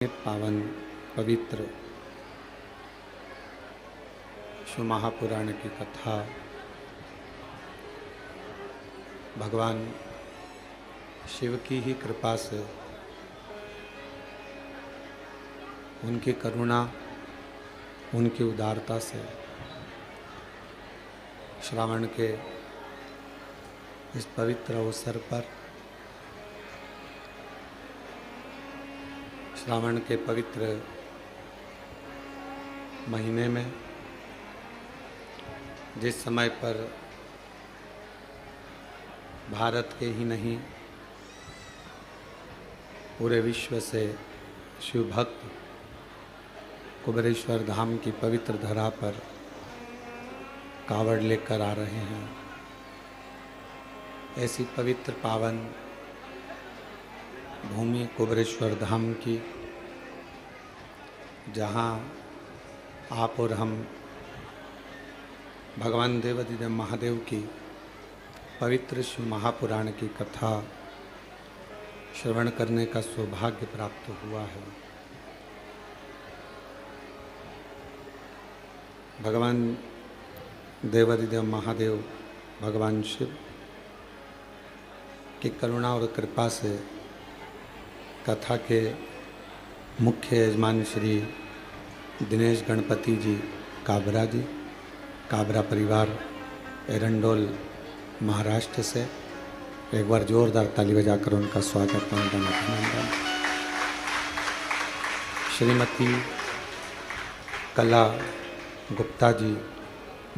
पावन पवित्र शिव महापुराण की कथा भगवान शिव की ही कृपा से, उनकी करुणा, उनकी उदारता से श्रावण के इस पवित्र अवसर पर, श्रावण के पवित्र महीने में, जिस समय पर भारत के ही नहीं पूरे विश्व से शिव भक्त कुबेरेश्वर धाम की पवित्र धरा पर कावड़ लेकर आ रहे हैं। ऐसी पवित्र पावन भूमि कुबेरेश्वर धाम की, जहाँ आप और हम भगवान देवाधिदेव महादेव की पवित्र शिव महापुराण की कथा श्रवण करने का सौभाग्य प्राप्त हुआ है। भगवान देवाधिदेव महादेव भगवान शिव की करुणा और कृपा से कथा के मुख्य यजमान श्री दिनेश गणपति जी काबरा जी, काबरा परिवार एरंडोल महाराष्ट्र से, एक बार जोरदार ताली बजाकर उनका स्वागत वंदन अभिनंदन। श्रीमती कला गुप्ता जी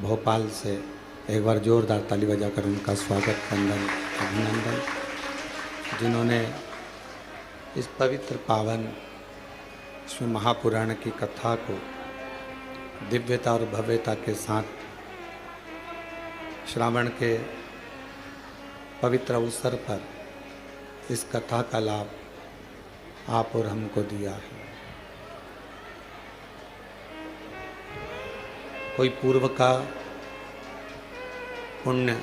भोपाल से, एक बार जोरदार ताली बजाकर उनका स्वागत वंदन अभिनंदन, जिन्होंने इस पवित्र पावन शिव महापुराण की कथा को दिव्यता और भव्यता के साथ श्रावण के पवित्र अवसर पर इस कथा का लाभ आप और हमको दिया है। कोई पूर्व का पुण्य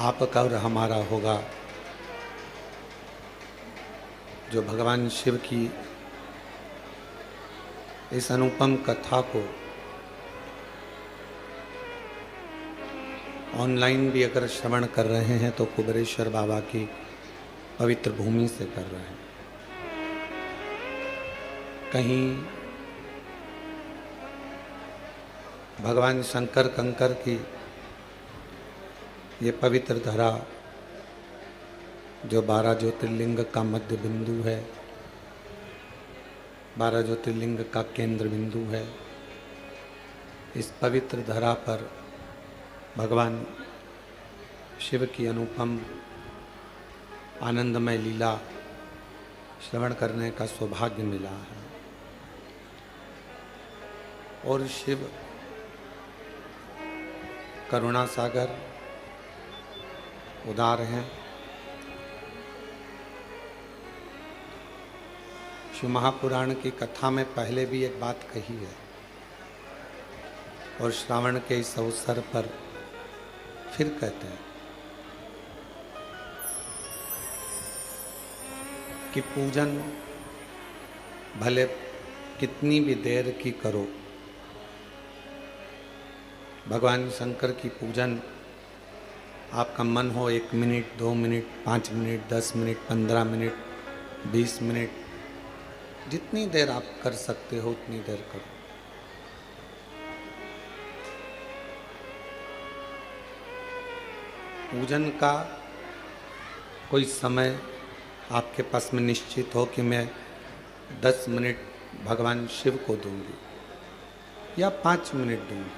आपका और हमारा होगा, जो भगवान शिव की इस अनुपम कथा को ऑनलाइन भी अगर श्रवण कर रहे हैं तो कुबेरेश्वर बाबा की पवित्र भूमि से कर रहे हैं। कहीं भगवान शंकर कंकर की ये पवित्र धरा, जो 12 ज्योतिर्लिंग का मध्य बिंदु है, 12 ज्योतिर्लिंग का केंद्र बिंदु है, इस पवित्र धरा पर भगवान शिव की अनुपम आनंदमय लीला श्रवण करने का सौभाग्य मिला है। और शिव करुणा सागर उदार हैं। शिव महापुराण की कथा में पहले भी एक बात कही है, और श्रावण के इस अवसर पर फिर कहते हैं कि पूजन भले कितनी भी देर की करो, भगवान शंकर की पूजन आपका मन हो 1 minute, 2 minute, 5 minute, 10 minute, 15 minute, 20 minute, जितनी देर आप कर सकते हो उतनी देर करो। पूजन का कोई समय आपके पास में निश्चित हो कि मैं 10 मिनट भगवान शिव को दूंगी या 5 मिनट दूंगी,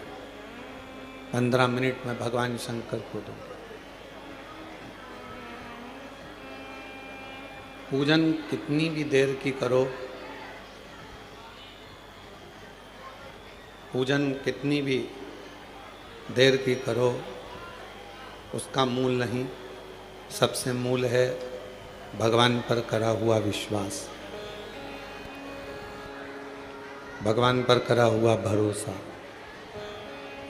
15 मिनट में भगवान शंकर को दूंगी। पूजन कितनी भी देर की करो, पूजन कितनी भी देर की करो, उसका मूल नहीं, सबसे मूल है भगवान पर करा हुआ विश्वास, भगवान पर करा हुआ भरोसा,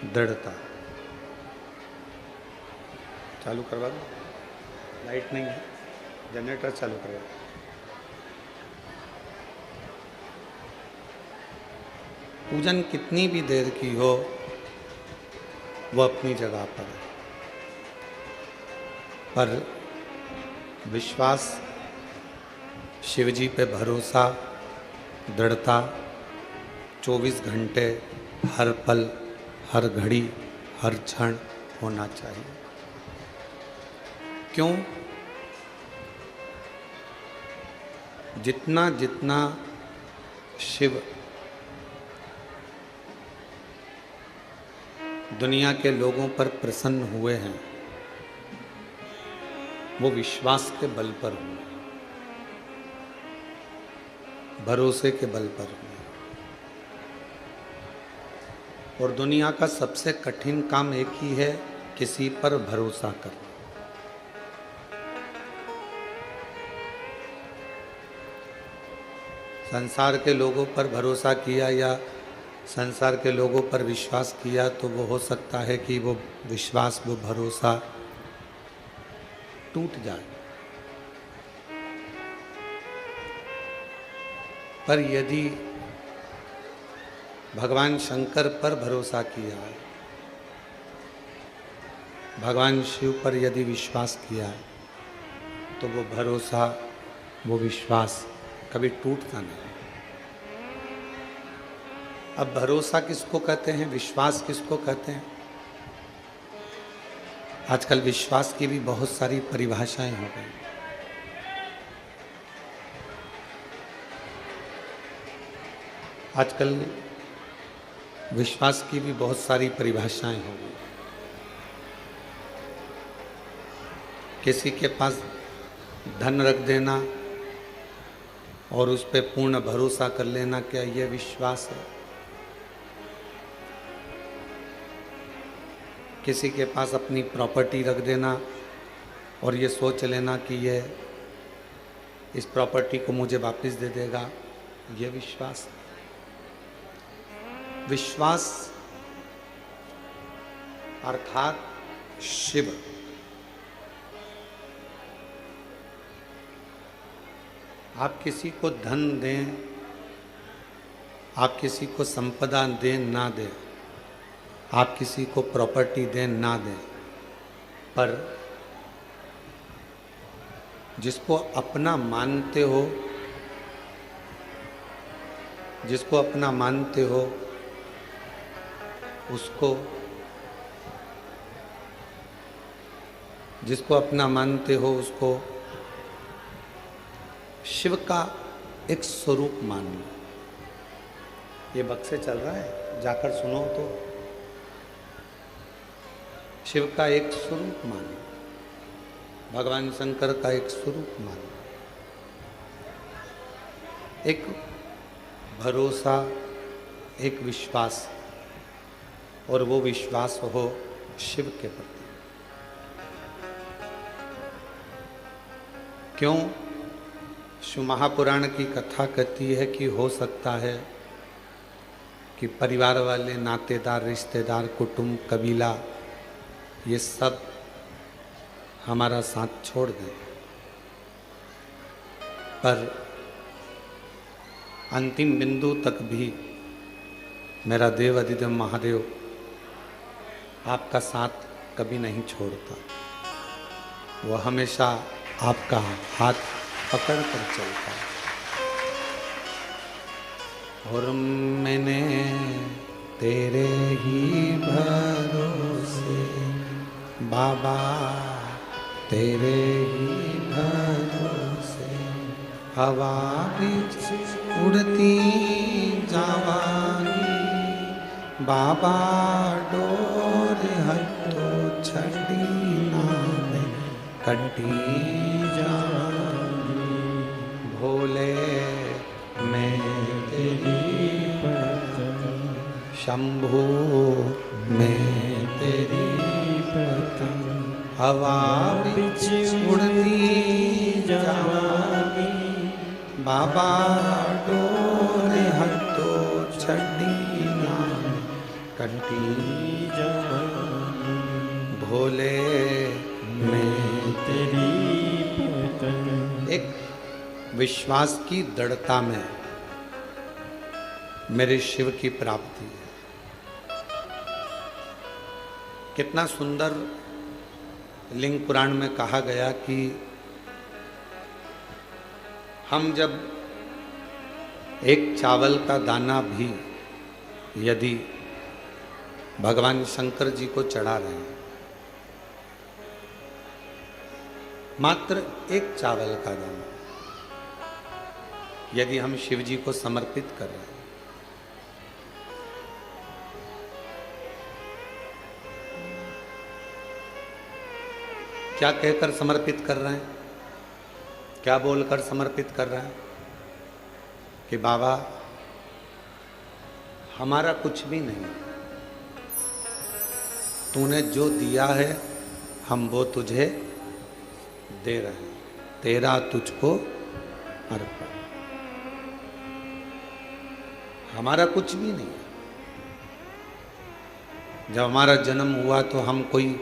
दृढ़ता। चालू करवा दो, लाइट नहीं है, जनरेटर चालू करवा दो। पूजन कितनी भी देर की हो वो अपनी जगह पर है, पर विश्वास, शिव जी पे भरोसा, दृढ़ता 24 घंटे, हर पल, हर घड़ी, हर क्षण होना चाहिए। क्यों? जितना जितना शिव दुनिया के लोगों पर प्रसन्न हुए हैं वो विश्वास के बल पर हुए, भरोसे के बल पर हुए। और दुनिया का सबसे कठिन काम एक ही है, किसी पर भरोसा करना। संसार के लोगों पर भरोसा किया या संसार के लोगों पर विश्वास किया तो वो हो सकता है कि वो विश्वास, वो भरोसा टूट जाए। पर यदि भगवान शंकर पर भरोसा किया है, भगवान शिव पर यदि विश्वास किया है, तो वो भरोसा, वो विश्वास कभी टूटता नहीं। अब भरोसा किसको कहते हैं, विश्वास किसको कहते हैं? आजकल विश्वास की भी बहुत सारी परिभाषाएं हो गई। आजकल विश्वास की भी बहुत सारी परिभाषाएं हो गई। किसी के पास धन रख देना और उस पर पूर्ण भरोसा कर लेना, क्या यह विश्वास है? किसी के पास अपनी प्रॉपर्टी रख देना और ये सोच लेना कि ये इस प्रॉपर्टी को मुझे वापस दे देगा, ये विश्वास है। विश्वास अर्थात शिव आप किसी को धन दें, आप किसी को संपदा दें ना दें, आप किसी को प्रॉपर्टी दें ना दें, पर जिसको अपना मानते हो, जिसको अपना मानते हो उसको, जिसको अपना मानते हो उसको शिव का एक स्वरूप मान लो। ये बक्से चल रहा है, जाकर सुनो तो। शिव का एक स्वरूप मानो, भगवान शंकर का एक स्वरूप मानो, एक भरोसा, एक विश्वास, और वो विश्वास हो शिव के प्रति। क्यों? शिव महापुराण की कथा कहती है कि हो सकता है कि परिवार वाले, नातेदार, रिश्तेदार, कुटुंब, कबीला, ये सब हमारा साथ छोड़ दें, पर अंतिम बिंदु तक भी मेरा देव अधिदेव महादेव आपका साथ कभी नहीं छोड़ता। वो हमेशा आपका हाथ पकड़ कर चलता है। और मैंने तेरे ही भरोसे बाबा, तेरे ही भरोसे हवा बीच उड़ती जावांगी, बाबा डोर हटो छड़ी नाम कटी जावांगी, भोले मैं तेरी पतंग, शंभू मैं तेरी पतंग, हवा बिच उड़ती जावांगी, बाबा डोर हटो छड़ी नाम कटी जावांगी, भोले मैं तेरी पतंग। एक विश्वास की दृढ़ता में मेरे शिव की प्राप्ति है। कितना सुंदर लिंग पुराण में कहा गया कि हम जब एक चावल का दाना भी यदि भगवान शंकर जी को चढ़ा रहे हैं, मात्र एक चावल का दाना यदि हम शिव जी को समर्पित कर रहे हैं, क्या कहकर समर्पित कर रहे हैं, क्या बोलकर समर्पित कर रहे हैं कि बाबा हमारा कुछ भी नहीं, तूने जो दिया है हम वो तुझे दे रहे हैं, तेरा तुझको अर्पण। हमारा कुछ भी नहीं। जब हमारा जन्म हुआ तो हम कोई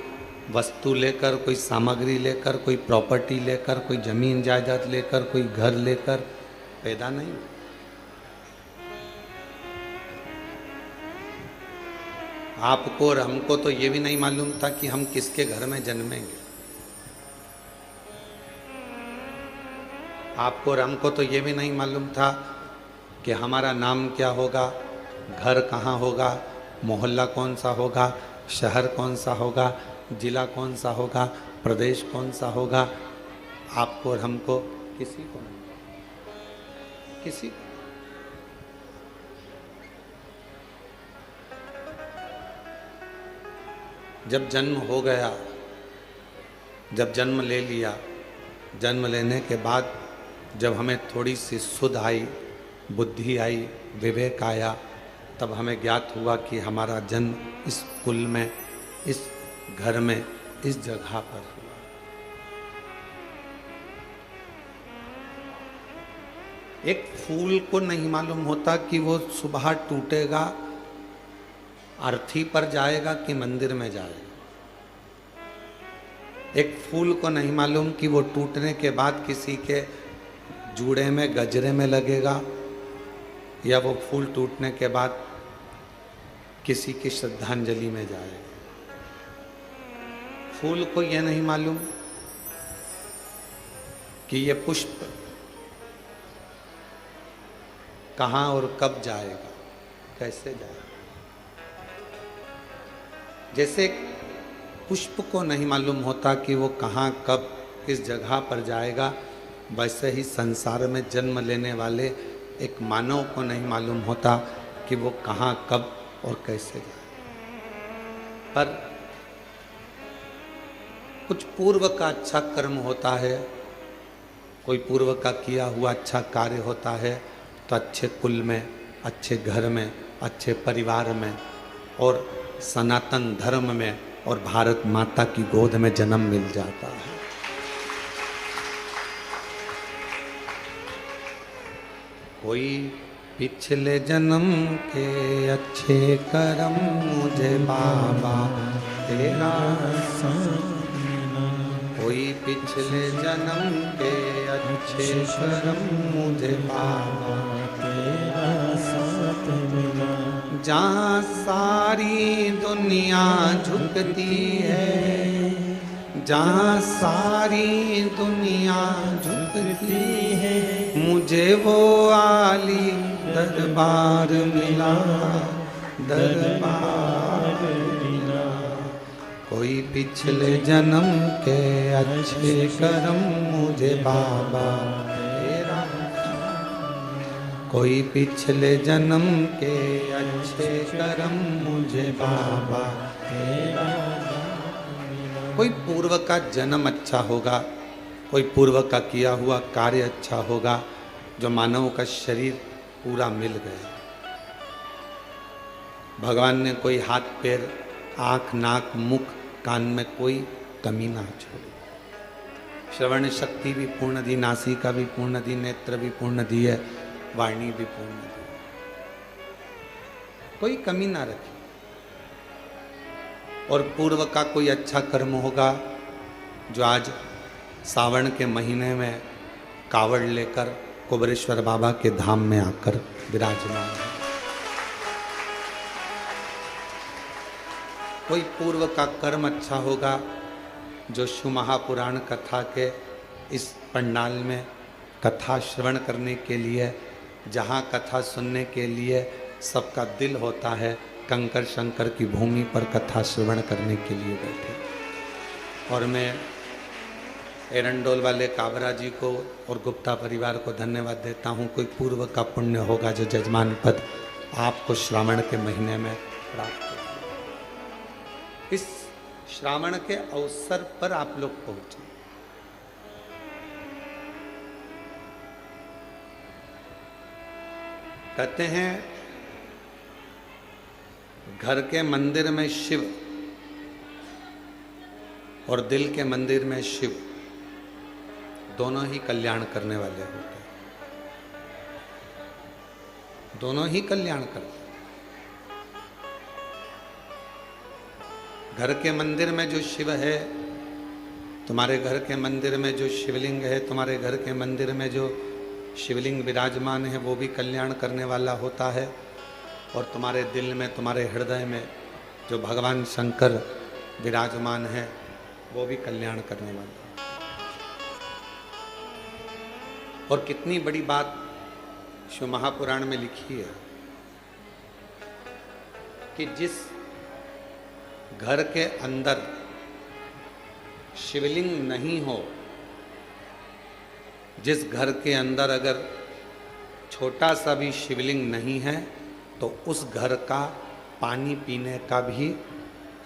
वस्तु लेकर, कोई सामग्री लेकर, कोई प्रॉपर्टी लेकर, कोई जमीन जायदाद लेकर, कोई घर लेकर पैदा नहीं। आपको और हमको तो ये भी नहीं मालूम था कि हम किसके घर में जन्मेंगे। आपको और हमको तो ये भी नहीं मालूम था कि हमारा नाम क्या होगा, घर कहाँ होगा, मोहल्ला कौन सा होगा, शहर कौन सा होगा, जिला कौन सा होगा, प्रदेश कौन सा होगा। आपको और हमको किसी को नहीं, किसी को। जब जन्म हो गया, जब जन्म ले लिया, जन्म लेने के बाद जब हमें थोड़ी सी सुध आई, बुद्धि आई, विवेक आया, तब हमें ज्ञात हुआ कि हमारा जन्म इस कुल में, इस घर में, इस जगह पर हुआ। एक फूल को नहीं मालूम होता कि वो सुबह टूटेगा, अर्थी पर जाएगा कि मंदिर में जाएगा। एक फूल को नहीं मालूम कि वो टूटने के बाद किसी के जूड़े में, गजरे में लगेगा, या वो फूल टूटने के बाद किसी की श्रद्धांजलि में जाएगा। फूल को यह नहीं मालूम कि ये पुष्प कहाँ और कब जाएगा, कैसे जाएगा। जैसे पुष्प को नहीं मालूम होता कि वो कहाँ, कब, किस जगह पर जाएगा, वैसे ही संसार में जन्म लेने वाले एक मानव को नहीं मालूम होता कि वो कहाँ, कब और कैसे जाए। पर कुछ पूर्व का अच्छा कर्म होता है, कोई पूर्व का किया हुआ अच्छा कार्य होता है, तो अच्छे कुल में, अच्छे घर में, अच्छे परिवार में और सनातन धर्म में और भारत माता की गोद में जन्म मिल जाता है। कोई पिछले जन्म के अच्छे कर्म मुझे बाबा तेरा साथ मिला। कोई पिछले जन्म के अच्छे कर्म मुझे बाबा तेरा साथ मिला। जहाँ सारी दुनिया झुकती है, जहाँ सारी दुनिया झुकती है, मुझे वो आली दरबार मिला, दरबार मिला। कोई पिछले जन्म के अच्छे कर्म मुझे बाबा तेरा, कोई पिछले जन्म के अच्छे कर्म मुझे बाबा तेरा। कोई पूर्व का जन्म अच्छा होगा, कोई पूर्व का किया हुआ कार्य अच्छा होगा, जो मानव का शरीर पूरा मिल गया। भगवान ने कोई हाथ पैर, आँख, नाक, मुख, कान में कोई कमी ना छोड़ी। श्रवण शक्ति भी पूर्ण दी, नासिका भी पूर्ण दी, नेत्र भी पूर्ण दी है, वाणी भी पूर्ण दी, कोई कमी ना रखी। और पूर्व का कोई अच्छा कर्म होगा, जो आज सावन के महीने में कावड़ लेकर कुबेरेश्वर बाबा के धाम में आकर विराजमान है। कोई पूर्व का कर्म अच्छा होगा जो शिव महापुराण कथा के इस पंडाल में कथा श्रवण करने के लिए, जहाँ कथा सुनने के लिए सबका दिल होता है, कंकर शंकर की भूमि पर कथा श्रवण करने के लिए बैठे। और मैं एरंडोल वाले काबरा जी को और गुप्ता परिवार को धन्यवाद देता हूँ। कोई पूर्व का पुण्य होगा जो जजमान पद आपको श्रावण के महीने में प्राप्त हो। इस श्रावण के अवसर पर आप लोग पहुंचे। कहते हैं घर के मंदिर में शिव और दिल के मंदिर में शिव दोनों ही कल्याण करने वाले होते हैं, दोनों ही कल्याण करते हैं। घर के मंदिर में जो शिव है, तुम्हारे घर के मंदिर में जो शिवलिंग है, तुम्हारे घर के मंदिर में जो शिवलिंग विराजमान है, वो भी कल्याण करने वाला होता है। और तुम्हारे दिल में, तुम्हारे हृदय में जो भगवान शंकर विराजमान है, वो भी कल्याण करने वाला है। और कितनी बड़ी बात शिव महापुराण में लिखी है कि जिस घर के अंदर शिवलिंग नहीं हो, जिस घर के अंदर अगर छोटा सा भी शिवलिंग नहीं है, तो उस घर का पानी पीने का भी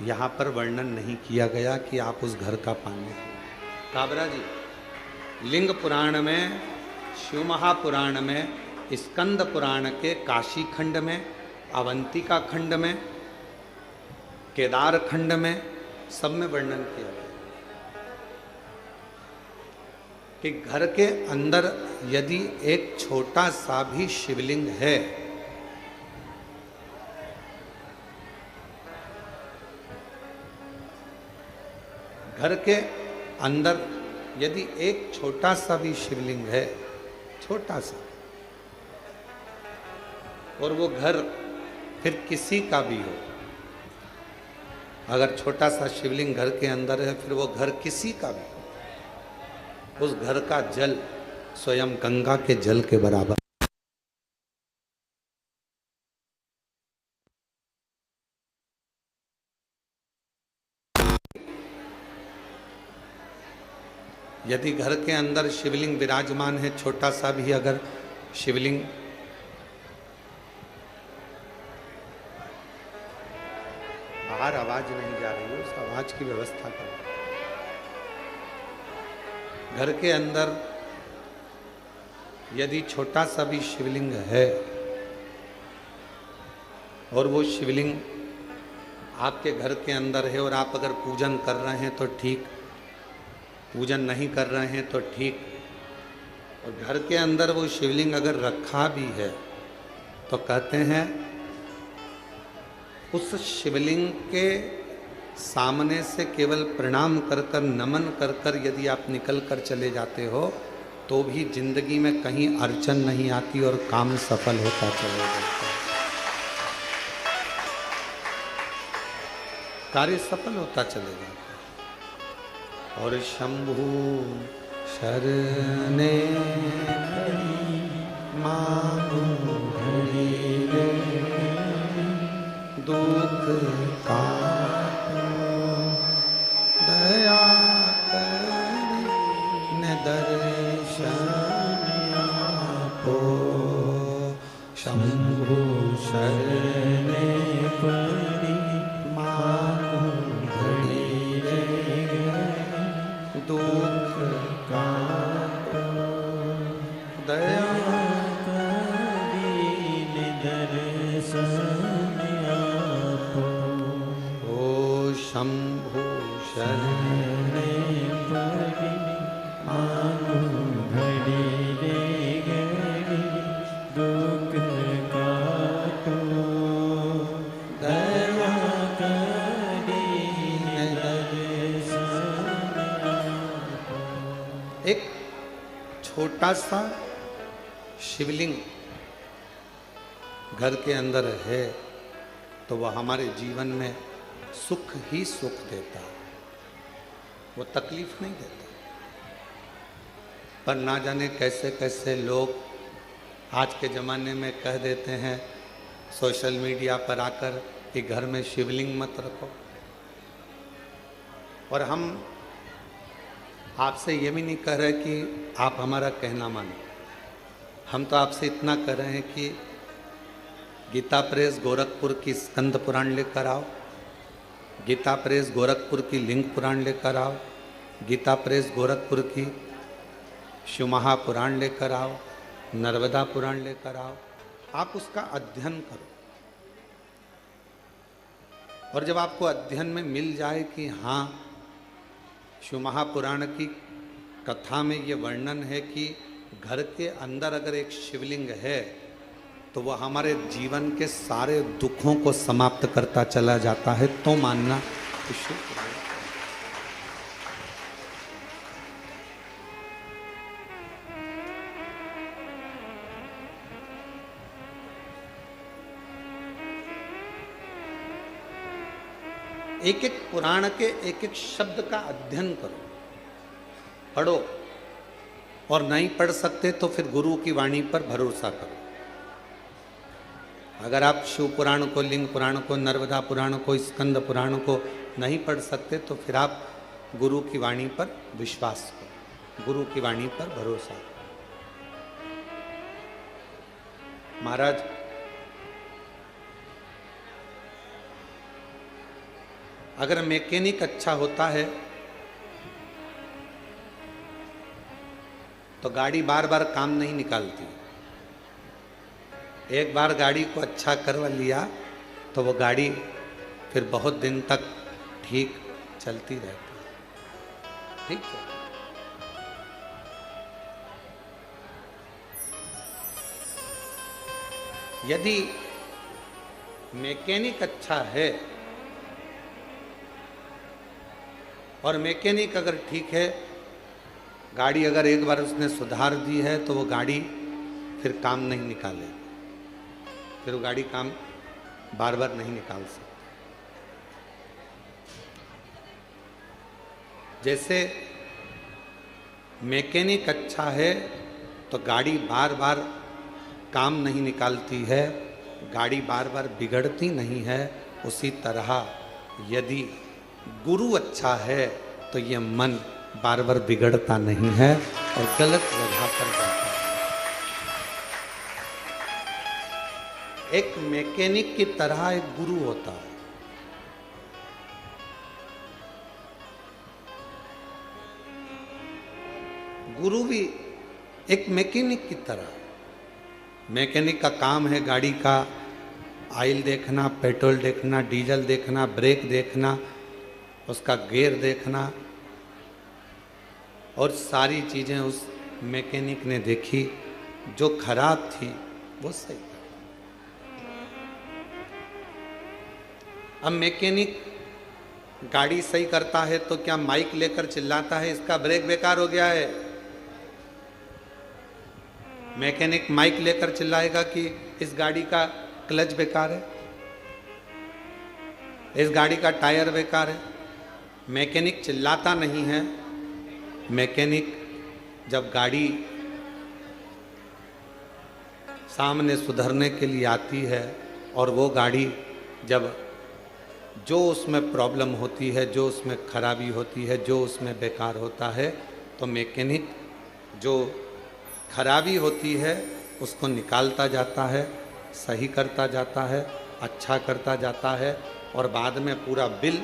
यहाँ पर वर्णन नहीं किया गया कि आप उस घर का पानी पिए। काबरा जी, लिंग पुराण में, शिव महापुराण में, स्कंद पुराण के काशी खंड में, अवंतिका खंड में, केदार खंड में, सब में वर्णन किया गया कि घर के अंदर यदि एक छोटा सा भी शिवलिंग है, घर के अंदर यदि एक छोटा सा भी शिवलिंग है, छोटा सा, और वो घर फिर किसी का भी हो, अगर छोटा सा शिवलिंग घर के अंदर है, फिर वो घर किसी का भी हो, उस घर का जल स्वयं गंगा के जल के बराबर। यदि घर के अंदर शिवलिंग विराजमान है, छोटा सा भी अगर शिवलिंग, बाहर आवाज नहीं जा रही है, उस आवाज की व्यवस्था करो। घर के अंदर यदि छोटा सा भी शिवलिंग है और वो शिवलिंग आपके घर के अंदर है, और आप अगर पूजन कर रहे हैं तो ठीक, पूजन नहीं कर रहे हैं तो ठीक, और घर के अंदर वो शिवलिंग अगर रखा भी है, तो कहते हैं उस शिवलिंग के सामने से केवल प्रणाम कर कर, नमन कर कर यदि आप निकल कर चले जाते हो, तो भी जिंदगी में कहीं अड़चन नहीं आती और काम सफल होता चले जाता है, कार्य सफल होता चले जाता है। और शंभु शरणे मांगू घड़ी रे, दुख का दया करी न दर्शन आपो, शंभु शरणे परी मांगू घड़ी रे, दुख का दया करी न दर्शन आपो, ओ शंभु शरणे परी मांगू घड़ी रे, दुख काटो, दया करी न दर्शन आपो। एक छोटा सा शिवलिंग घर के अंदर है, तो वह हमारे जीवन में सुख ही सुख देता है, वो तकलीफ नहीं देता। पर ना जाने कैसे कैसे लोग आज के ज़माने में कह देते हैं सोशल मीडिया पर आकर कि घर में शिवलिंग मत रखो। और हम आपसे ये भी नहीं कह रहे कि आप हमारा कहना मानो, हम तो आपसे इतना कह रहे हैं कि गीता प्रेस गोरखपुर की स्कंद पुराण लेकर आओ, गीता प्रेस गोरखपुर की लिंग पुराण लेकर आओ, गीता प्रेस गोरखपुर की शिवमहा पुराण लेकर आओ, नर्मदा पुराण लेकर आओ, आप उसका अध्ययन करो। और जब आपको अध्ययन में मिल जाए कि हाँ शिवमहा पुराण की कथा में ये वर्णन है कि घर के अंदर अगर एक शिवलिंग है तो वह हमारे जीवन के सारे दुखों को समाप्त करता चला जाता है, तो मानना कि शुभ है। एक एक पुराण के एक एक शब्द का अध्ययन करो, पढ़ो, और नहीं पढ़ सकते तो फिर गुरु की वाणी पर भरोसा करो। अगर आप शिव पुराण को, लिंग पुराण को, नर्मदा पुराण को, स्कंद पुराण को नहीं पढ़ सकते तो फिर आप गुरु की वाणी पर विश्वास करो, गुरु की वाणी पर भरोसा करो। महाराज अगर मैकेनिक अच्छा होता है तो गाड़ी बार बार काम नहीं निकालती। एक बार गाड़ी को अच्छा करवा लिया तो वो गाड़ी फिर बहुत दिन तक ठीक चलती रहती है, ठीक है। यदि मैकेनिक अच्छा है और मैकेनिक अगर ठीक है, गाड़ी अगर एक बार उसने सुधार दी है तो वो गाड़ी फिर काम नहीं निकाले, फिर वो गाड़ी काम बार बार नहीं निकाल सकती। जैसे मैकेनिक अच्छा है तो गाड़ी बार बार काम नहीं निकालती है, गाड़ी बार बार बिगड़ती नहीं है, उसी तरह यदि गुरु अच्छा है तो ये मन बार बार बिगड़ता नहीं है और गलत जगह पर जाता है। एक मैकेनिक की तरह एक गुरु होता है। गुरु भी एक मैकेनिक की तरह। मैकेनिक का काम है गाड़ी का ऑयल देखना, पेट्रोल देखना, डीजल देखना, ब्रेक देखना, उसका गियर देखना, और सारी चीज़ें उस मैकेनिक ने देखी, जो खराब थी वो सही कर। अब मैकेनिक गाड़ी सही करता है तो क्या माइक लेकर चिल्लाता है इसका ब्रेक बेकार हो गया है? मैकेनिक माइक लेकर चिल्लाएगा कि इस गाड़ी का क्लच बेकार है, इस गाड़ी का टायर बेकार है? मैकेनिक चिल्लाता नहीं है। मैकेनिक जब गाड़ी सामने सुधरने के लिए आती है और वो गाड़ी जब जो उसमें प्रॉब्लम होती है, जो उसमें खराबी होती है, जो उसमें बेकार होता है, तो मैकेनिक जो खराबी होती है उसको निकालता जाता है, सही करता जाता है, अच्छा करता जाता है, और बाद में पूरा बिल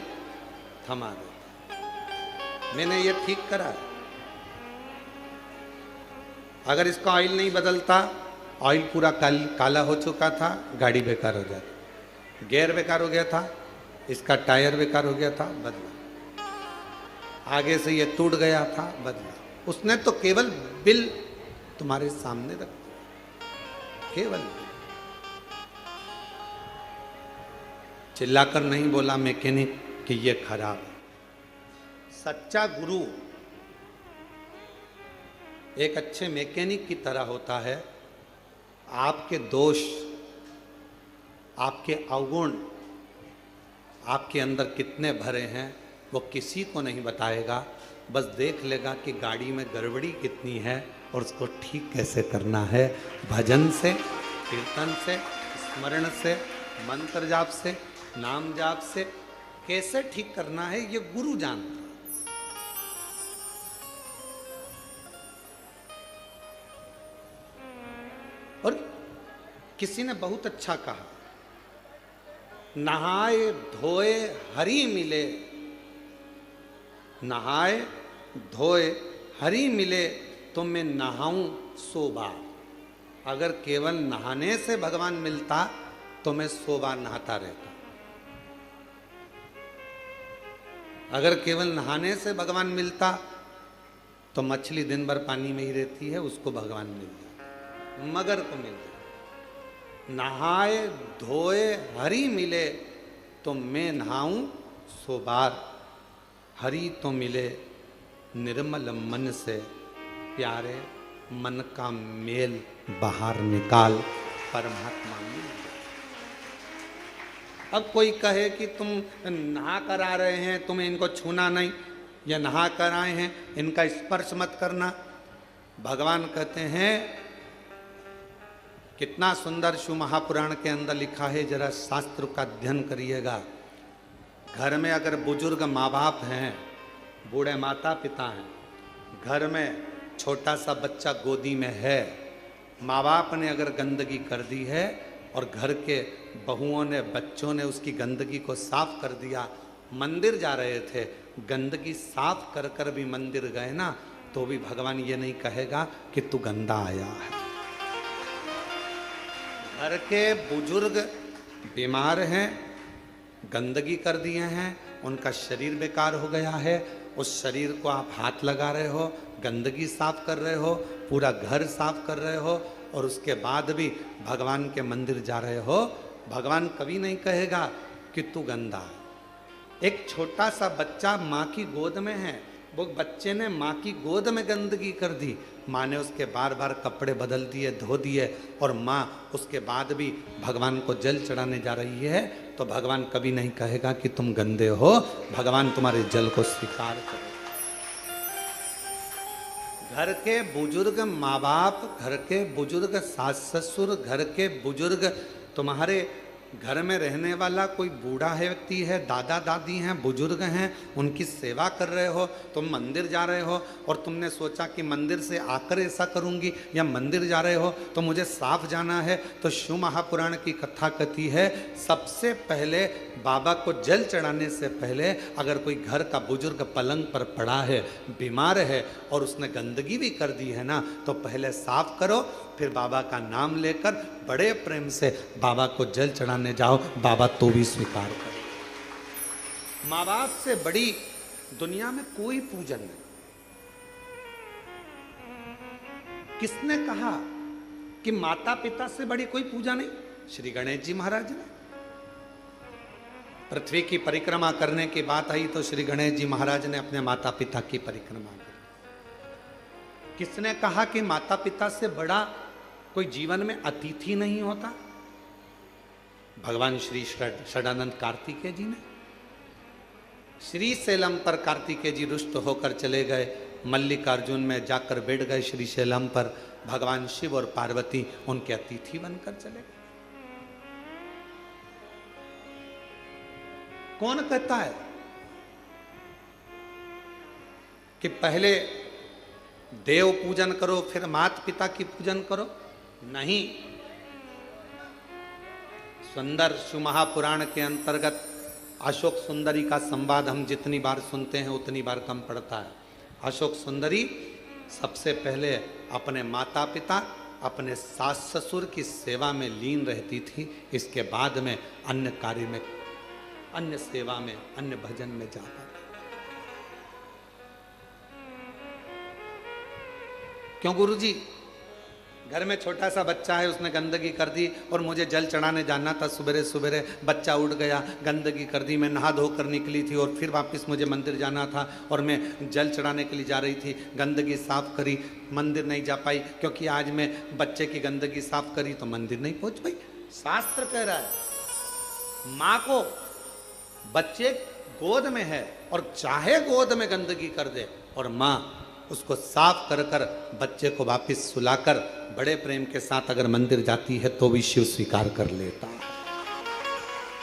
थमा देता है। मैंने ये ठीक करा है। अगर इसका ऑयल नहीं बदलता, ऑयल पूरा काला हो चुका था, गाड़ी बेकार हो जाती। गियर बेकार हो गया था, इसका टायर बेकार हो गया था, बदला। आगे से ये टूट गया था, बदला। उसने तो केवल बिल तुम्हारे सामने रख दिया, केवल चिल्लाकर नहीं बोला मैकेनिक कि ये खराब है। सच्चा गुरु एक अच्छे मैकेनिक की तरह होता है। आपके दोष, आपके अवगुण, आपके अंदर कितने भरे हैं वो किसी को नहीं बताएगा, बस देख लेगा कि गाड़ी में गड़बड़ी कितनी है और उसको ठीक कैसे करना है। भजन से, कीर्तन से, स्मरण से, मंत्र जाप से, नाम जाप से कैसे ठीक करना है ये गुरु जानता है। और किसी ने बहुत अच्छा कहा, नहाए धोए हरि मिले, नहाए धोए हरि मिले तो मैं नहाऊं 100 बार। अगर केवल नहाने से भगवान मिलता तो मैं 100 बार नहाता रहता। अगर केवल नहाने से भगवान मिलता तो मछली दिन भर पानी में ही रहती है, उसको भगवान मिल जाता, मगर को मिल जाता। नहाए धोए हरि मिले तो मैं नहाऊं 100 बार। हरि तो मिले निर्मल मन से, प्यारे मन का मेल बाहर निकाल, परमात्मा मिल गया। अब कोई कहे कि तुम नहा कर आ रहे हैं, तुम्हें इनको छूना नहीं, या नहा कर आए हैं इनका स्पर्श मत करना। भगवान कहते हैं, कितना सुंदर शिव महापुराण के अंदर लिखा है, जरा शास्त्र का अध्ययन करिएगा। घर में अगर बुजुर्ग माँ बाप हैं, बूढ़े माता पिता हैं, घर में छोटा सा बच्चा गोदी में है, माँ बाप ने अगर गंदगी कर दी है और घर के बहुओं ने, बच्चों ने उसकी गंदगी को साफ कर दिया, मंदिर जा रहे थे, गंदगी साफ कर कर भी मंदिर गए ना, तो भी भगवान ये नहीं कहेगा कि तू गंदा आया है। घर के बुजुर्ग बीमार हैं, गंदगी कर दिए हैं, उनका शरीर बेकार हो गया है, उस शरीर को आप हाथ लगा रहे हो, गंदगी साफ कर रहे हो, पूरा घर साफ कर रहे हो, और उसके बाद भी भगवान के मंदिर जा रहे हो, भगवान कभी नहीं कहेगा कि तू गंदा है। एक छोटा सा बच्चा माँ की गोद में है, वो बच्चे ने माँ की गोद में गंदगी कर दी, माँ ने उसके बार बार कपड़े बदल दिए, धो दिए, और माँ उसके बाद भी भगवान को जल चढ़ाने जा रही है, तो भगवान कभी नहीं कहेगा कि तुम गंदे हो, भगवान तुम्हारे जल को स्वीकार करे। घर के बुजुर्ग माँ बाप, घर के बुजुर्ग सास ससुर, घर के बुजुर्ग, तुम्हारे घर में रहने वाला कोई बूढ़ा है व्यक्ति है, दादा दादी हैं, बुजुर्ग हैं, उनकी सेवा कर रहे हो, तुम मंदिर जा रहे हो और तुमने सोचा कि मंदिर से आकर ऐसा करूंगी, या मंदिर जा रहे हो तो मुझे साफ जाना है, तो शिव महापुराण की कथा कहती है, सबसे पहले बाबा को जल चढ़ाने से पहले अगर कोई घर का बुजुर्ग पलंग पर पड़ा है, बीमार है, और उसने गंदगी भी कर दी है ना, तो पहले साफ करो, फिर बाबा का नाम लेकर बड़े प्रेम से बाबा को जल चढ़ाने जाओ, बाबा तो भी स्वीकार करे। माँ बाप से बड़ी दुनिया में कोई पूजन नहीं। किसने कहा कि माता पिता से बड़ी कोई पूजा नहीं? श्री गणेश जी महाराज ने। पृथ्वी की परिक्रमा करने की बात आई तो श्री गणेश जी महाराज ने अपने माता पिता की परिक्रमा की। किसने कहा कि माता पिता से बड़ा कोई जीवन में अतिथि नहीं होता? भगवान श्री षडानंद कार्तिकेय जी ने। श्री शैलम पर कार्तिकेय जी रुष्ट होकर चले गए, मल्लिकार्जुन में जाकर बैठ गए श्री शैलम पर, भगवान शिव और पार्वती उनके अतिथि बनकर चले गए। कौन कहता है कि पहले देव पूजन करो फिर माता पिता की पूजन करो? नहीं। सुंदर शिव महापुराण के अंतर्गत अशोक सुंदरी का संवाद हम जितनी बार सुनते हैं उतनी बार कम पड़ता है। अशोक सुंदरी सबसे पहले अपने माता पिता, अपने सास ससुर की सेवा में लीन रहती थी, इसके बाद में अन्य कार्य में, अन्य सेवा में, अन्य भजन में जाता। क्यों गुरुजी? घर में छोटा सा बच्चा है, उसने गंदगी कर दी और मुझे जल चढ़ाने जाना था, सुबह सुबह बच्चा उठ गया, गंदगी कर दी, मैं नहा धोकर निकली थी और फिर वापस मुझे मंदिर जाना था और मैं जल चढ़ाने के लिए जा रही थी, गंदगी साफ करी, मंदिर नहीं जा पाई क्योंकि आज मैं बच्चे की गंदगी साफ करी तो मंदिर नहीं पहुंच पाई। शास्त्र कह रहा है माँ को बच्चे गोद में है और चाहे गोद में गंदगी कर दे और माँ उसको साफ कर कर बच्चे को वापस सुलाकर बड़े प्रेम के साथ अगर मंदिर जाती है तो भी शिव स्वीकार कर लेता है।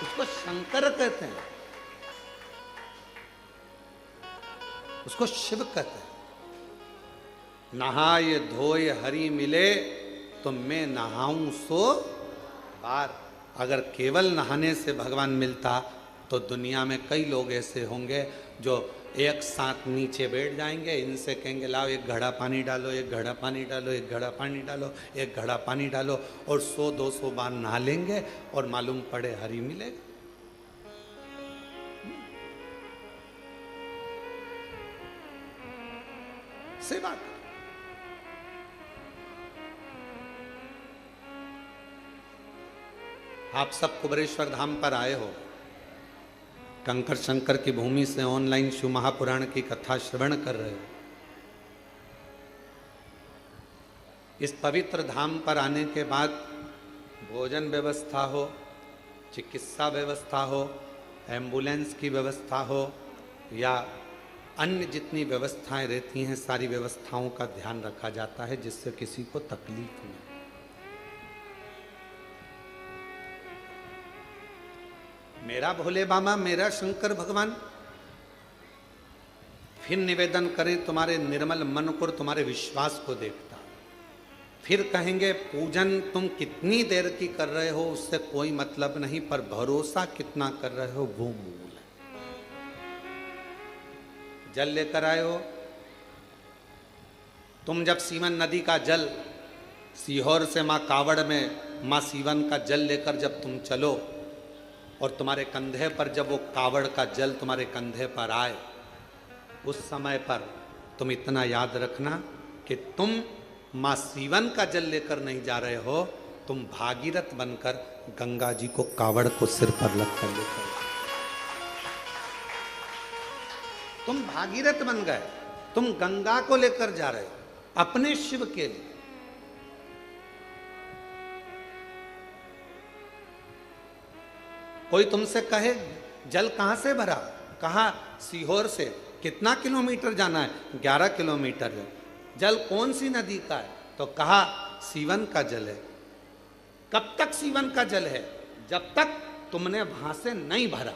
उसको शंकर कहते हैं, उसको शिव कहते हैं। नहाय धोय हरि मिले तो मैं नहाऊं सो बार। अगर केवल नहाने से भगवान मिलता तो दुनिया में कई लोग ऐसे होंगे जो एक साथ नीचे बैठ जाएंगे, इनसे कहेंगे लाओ एक घड़ा पानी डालो, एक घड़ा पानी डालो, एक घड़ा पानी डालो, एक घड़ा पानी डालो, और 100-200 बार नहा लेंगे और मालूम पड़े हरि मिलेगा। से बात आप सब कुबरेश्वर धाम पर आए हो, कंकर शंकर की भूमि से ऑनलाइन शिव महापुराण की कथा श्रवण कर रहे हो। इस पवित्र धाम पर आने के बाद भोजन व्यवस्था हो, चिकित्सा व्यवस्था हो, एम्बुलेंस की व्यवस्था हो या अन्य जितनी व्यवस्थाएं रहती हैं, सारी व्यवस्थाओं का ध्यान रखा जाता है जिससे किसी को तकलीफ नहीं। मेरा भोले बाबा, मेरा शंकर भगवान फिर निवेदन करें तुम्हारे निर्मल मन को, तुम्हारे विश्वास को देखता। फिर कहेंगे पूजन तुम कितनी देर की कर रहे हो उससे कोई मतलब नहीं, पर भरोसा कितना कर रहे हो वो मूल है। जल लेकर आए हो तुम, जब सीवन नदी का जल सीहोर से माँ कावड़ में माँ सीवन का जल लेकर जब तुम चलो और तुम्हारे कंधे पर जब वो कावड़ का जल तुम्हारे कंधे पर आए, उस समय पर तुम इतना याद रखना कि तुम माँ सीवन का जल लेकर नहीं जा रहे हो, तुम भागीरथ बनकर गंगा जी को कावड़ को सिर पर रखकर लेकर, तुम भागीरथ बन गए, तुम गंगा को लेकर जा रहे हो अपने शिव के लिए। कोई तुमसे कहे जल कहां से भरा, कहा सीहोर से, कितना किलोमीटर जाना है, 11 किलोमीटर है। जल कौन सी नदी का है, तो कहा सीवन का जल है। कब तक सीवन का जल है, जब तक तुमने वहां से नहीं भरा।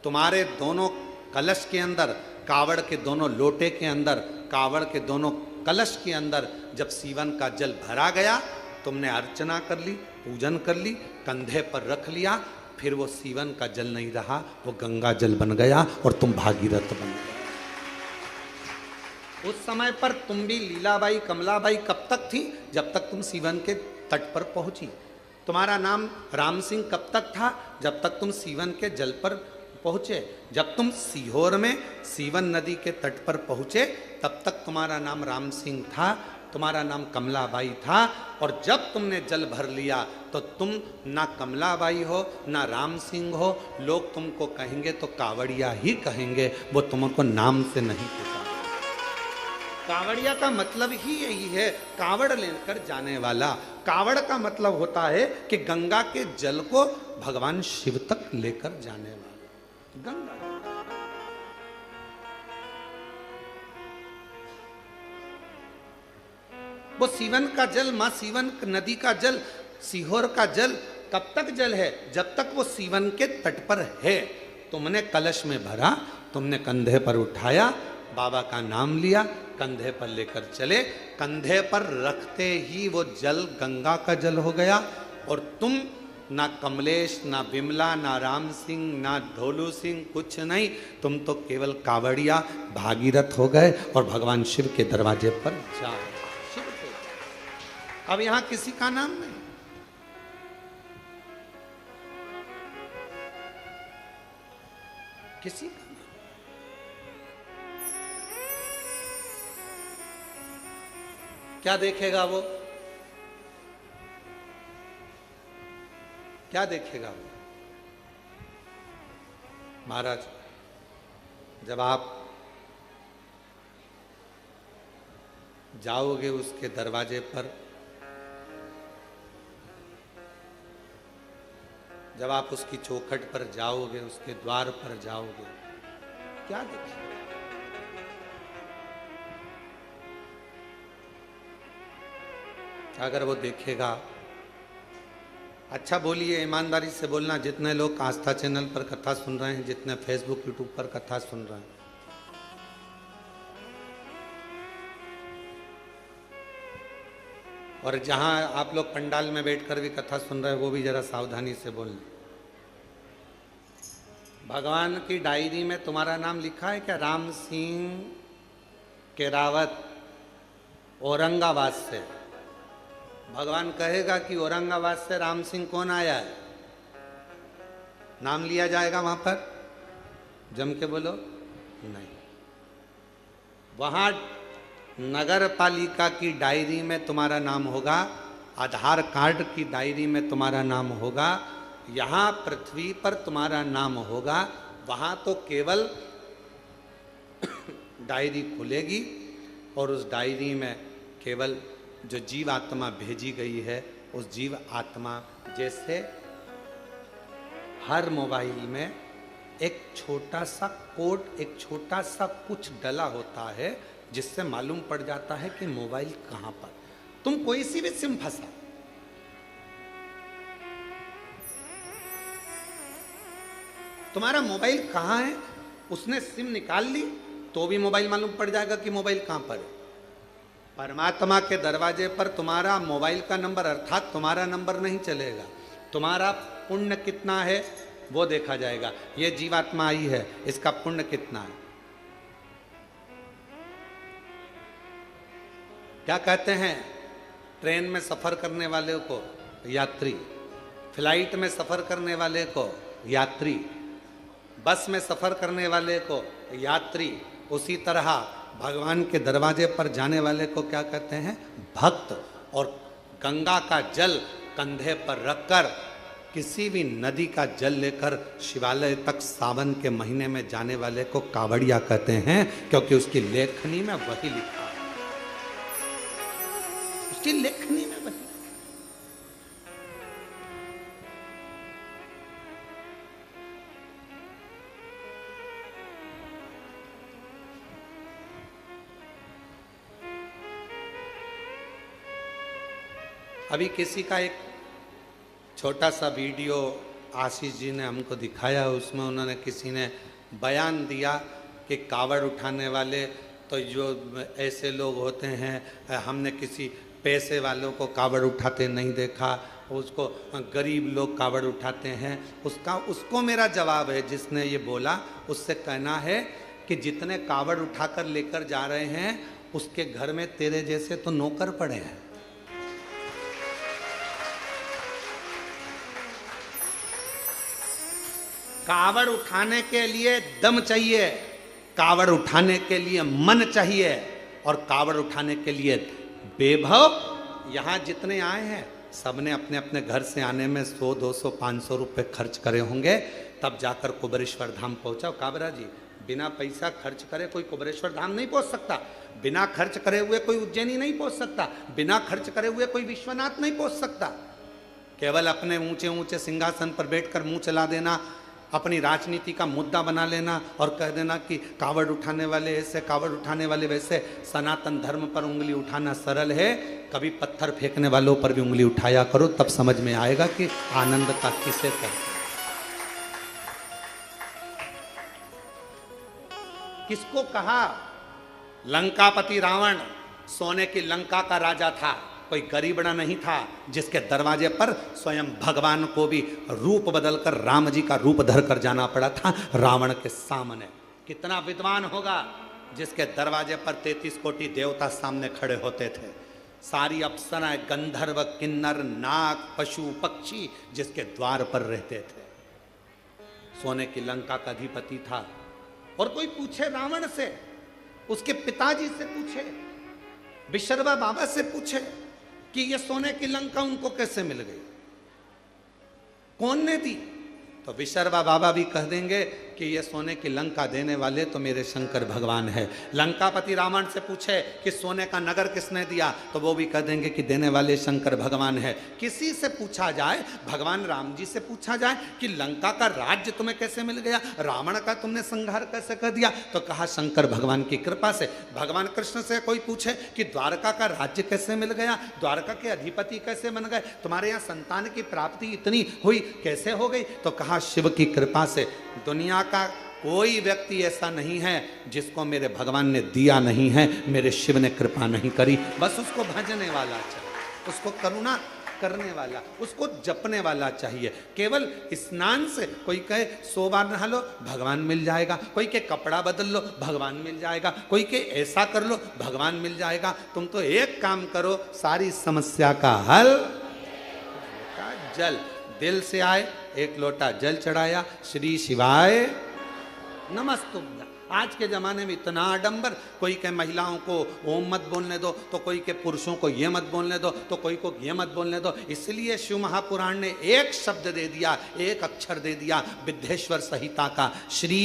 तुम्हारे दोनों कलश के अंदर, कावड़ के दोनों लोटे के अंदर, कावड़ के दोनों कलश के अंदर जब सीवन का जल भरा गया, तुमने अर्चना कर ली, पूजन कर ली, कंधे पर रख लिया, फिर वो सीवन का जल नहीं रहा, वो गंगा जल बन गया और तुम भागीरथ बन गए। उस समय पर तुम भी लीलाबाई कमलाबाई कब तक थी, जब तक तुम सीवन के तट पर पहुंची। तुम्हारा नाम राम सिंह कब तक था, जब तक तुम सीवन के जल पर पहुंचे। जब तुम सीहोर में सीवन नदी के तट पर पहुंचे तब तक तुम्हारा नाम राम सिंह था, तुम्हारा नाम कमलाबाई था। और जब तुमने जल भर लिया तो तुम ना कमलाबाई हो ना राम सिंह हो, लोग तुमको कहेंगे तो कावड़िया ही कहेंगे, वो तुमको नाम से नहीं पुकारेंगे। कावड़िया का मतलब ही यही है, कावड़ लेकर जाने वाला। कावड़ का मतलब होता है कि गंगा के जल को भगवान शिव तक लेकर जाने वाला गंगा। वो सीवन का जल, मां सीवन नदी का जल, सीहोर का जल कब तक जल है, जब तक वो सीवन के तट पर है। तुमने कलश में भरा, तुमने कंधे पर उठाया, बाबा का नाम लिया, कंधे पर लेकर चले, कंधे पर रखते ही वो जल गंगा का जल हो गया। और तुम ना कमलेश, ना बिमला, ना राम सिंह, ना ढोलू सिंह, कुछ नहीं, तुम तो केवल कावड़िया भागीरथ हो गए और भगवान शिव के दरवाजे पर जाओ। शिव के, अब यहां किसी का नाम नहीं, किसी का। क्या देखेगा वो, क्या देखेगा वो? महाराज, जब आप जाओगे उसके दरवाजे पर जब आप उसकी चौखट पर जाओगे, उसके द्वार पर जाओगे, क्या देखिए? अगर वो देखेगा, अच्छा बोलिए, ईमानदारी से बोलना, जितने लोग आस्था चैनल पर कथा सुन रहे हैं, जितने फेसबुक यूट्यूब पर कथा सुन रहे हैं, और जहां आप लोग पंडाल में बैठकर भी कथा सुन रहे हैं, वो भी जरा सावधानी से बोलना। भगवान की डायरी में तुम्हारा नाम लिखा है क्या? राम सिंह केरावत, औरंगाबाद से। भगवान कहेगा कि औरंगाबाद से राम सिंह कौन आया है, नाम लिया जाएगा वहां पर? जम के बोलो नहीं। वहां नगर पालिका की डायरी में तुम्हारा नाम होगा, आधार कार्ड की डायरी में तुम्हारा नाम होगा, यहाँ पृथ्वी पर तुम्हारा नाम होगा। वहाँ तो केवल डायरी खुलेगी और उस डायरी में केवल जो जीव आत्मा भेजी गई है, उस जीव आत्मा, जैसे हर मोबाइल में एक छोटा सा कोड, एक छोटा सा कुछ डला होता है, जिससे मालूम पड़ जाता है कि मोबाइल कहां पर। तुम कोई सी भी सिम फंसा, तुम्हारा मोबाइल कहां है, उसने सिम निकाल ली तो भी मोबाइल मालूम पड़ जाएगा कि मोबाइल कहां पर है। परमात्मा के दरवाजे पर तुम्हारा मोबाइल का नंबर, अर्थात तुम्हारा नंबर नहीं चलेगा, तुम्हारा पुण्य कितना है वो देखा जाएगा। ये जीवात्मा आई है, इसका पुण्य कितना है। क्या कहते हैं, ट्रेन में सफर करने वाले को यात्री, फ्लाइट में सफर करने वाले को यात्री, बस में सफर करने वाले को यात्री, उसी तरह भगवान के दरवाजे पर जाने वाले को क्या कहते हैं, भक्त। और गंगा का जल कंधे पर रखकर, किसी भी नदी का जल लेकर शिवालय तक सावन के महीने में जाने वाले को कावड़िया कहते हैं, क्योंकि उसकी लेखनी में वही लिखा है, उसकी लेखनी में वही। अभी किसी का एक छोटा सा वीडियो आशीष जी ने हमको दिखाया, उसमें उन्होंने, किसी ने बयान दिया कि कावड़ उठाने वाले तो जो ऐसे लोग होते हैं, हमने किसी पैसे वालों को कावड़ उठाते नहीं देखा, उसको गरीब लोग कावड़ उठाते हैं। उसको मेरा जवाब है, जिसने ये बोला, उससे कहना है कि जितने कावड़ उठाकर लेकर जा रहे हैं, उसके घर में तेरे जैसे तो नौकर पड़े हैं। कावड़ उठाने के लिए दम चाहिए, कावड़ उठाने के लिए मन चाहिए, और कावड़ उठाने के लिए वैभव। यहाँ जितने आए हैं, सबने अपने अपने घर से आने में 100, 200, 500 रुपये खर्च करे होंगे, तब जाकर कुबेरेश्वर धाम पहुँचा। काबरा जी, बिना पैसा खर्च करे कोई कुबेरेश्वर धाम नहीं पहुँच सकता, बिना खर्च करे हुए कोई उज्जैनी नहीं पहुँच सकता, बिना खर्च करे हुए कोई विश्वनाथ नहीं पहुँच सकता। केवल अपने ऊंचे ऊंचे सिंहासन पर बैठकर मुंह चला देना, अपनी राजनीति का मुद्दा बना लेना और कह देना कि कावड़ उठाने वाले ऐसे, कावड़ उठाने वाले वैसे। सनातन धर्म पर उंगली उठाना सरल है, कभी पत्थर फेंकने वालों पर भी उंगली उठाया करो, तब समझ में आएगा कि आनंदता किसे कहते हैं। किसको कहा? लंकापति रावण सोने की लंका का राजा था, कोई गरीबड़ा नहीं था, जिसके दरवाजे पर स्वयं भगवान को भी रूप बदलकर राम जी का रूप धर कर जाना पड़ा था रावण के सामने। कितना विद्वान होगा जिसके दरवाजे पर 33 कोटि देवता सामने खड़े होते थे, सारी अप्सराएं, गंधर्व, किन्नर, नाग, पशु पक्षी जिसके द्वार पर रहते थे। सोने की लंका का अधिपति था। और कोई पूछे रावण से, उसके पिताजी से पूछे, विशर्वा बाबा से पूछे कि ये सोने की लंका उनको कैसे मिल गई, कौन ने दी, तो विशर्वा बाबा भी कह देंगे कि ये सोने की लंका देने वाले तो मेरे शंकर भगवान है। लंकापति रावण से पूछे कि सोने का नगर किसने दिया, तो वो भी कह देंगे कि देने वाले शंकर भगवान है। किसी से पूछा जाए, भगवान राम जी से पूछा जाए कि लंका का राज्य तुम्हें कैसे मिल गया, रावण का तुमने संहार कैसे कर दिया, तो कहा शंकर भगवान की कृपा से। भगवान कृष्ण से कोई पूछे कि द्वारका का राज्य कैसे मिल गया, द्वारका के अधिपति कैसे बन गए, तुम्हारे यहाँ संतान की प्राप्ति इतनी हुई कैसे हो गई, तो कहा शिव की कृपा से। दुनिया का कोई व्यक्ति ऐसा नहीं है जिसको मेरे भगवान ने दिया नहीं है, मेरे शिव ने कृपा नहीं करी। बस उसको भजने वाला चाहिए, उसको करुणा करने वाला, उसको जपने वाला चाहिए। केवल स्नान से कोई कहे 100 बार नहा लो, भगवान मिल जाएगा, कोई के कपड़ा बदल लो, भगवान मिल जाएगा, कोई के ऐसा कर लो, भगवान मिल जाएगा। तुम तो एक काम करो, सारी समस्या का हल जल, दिल से आए, एक लोटा जल चढ़ाया, श्री शिवाय नमस्तुभ्यं। आज के जमाने में इतना आडंबर, कोई के महिलाओं को ओम मत बोलने दो, तो कोई के पुरुषों को ये मत बोलने दो, तो कोई को ये मत बोलने दो। इसलिए शिव महापुराण ने एक शब्द दे दिया, एक अक्षर दे दिया विद्येश्वर संहिता का, श्री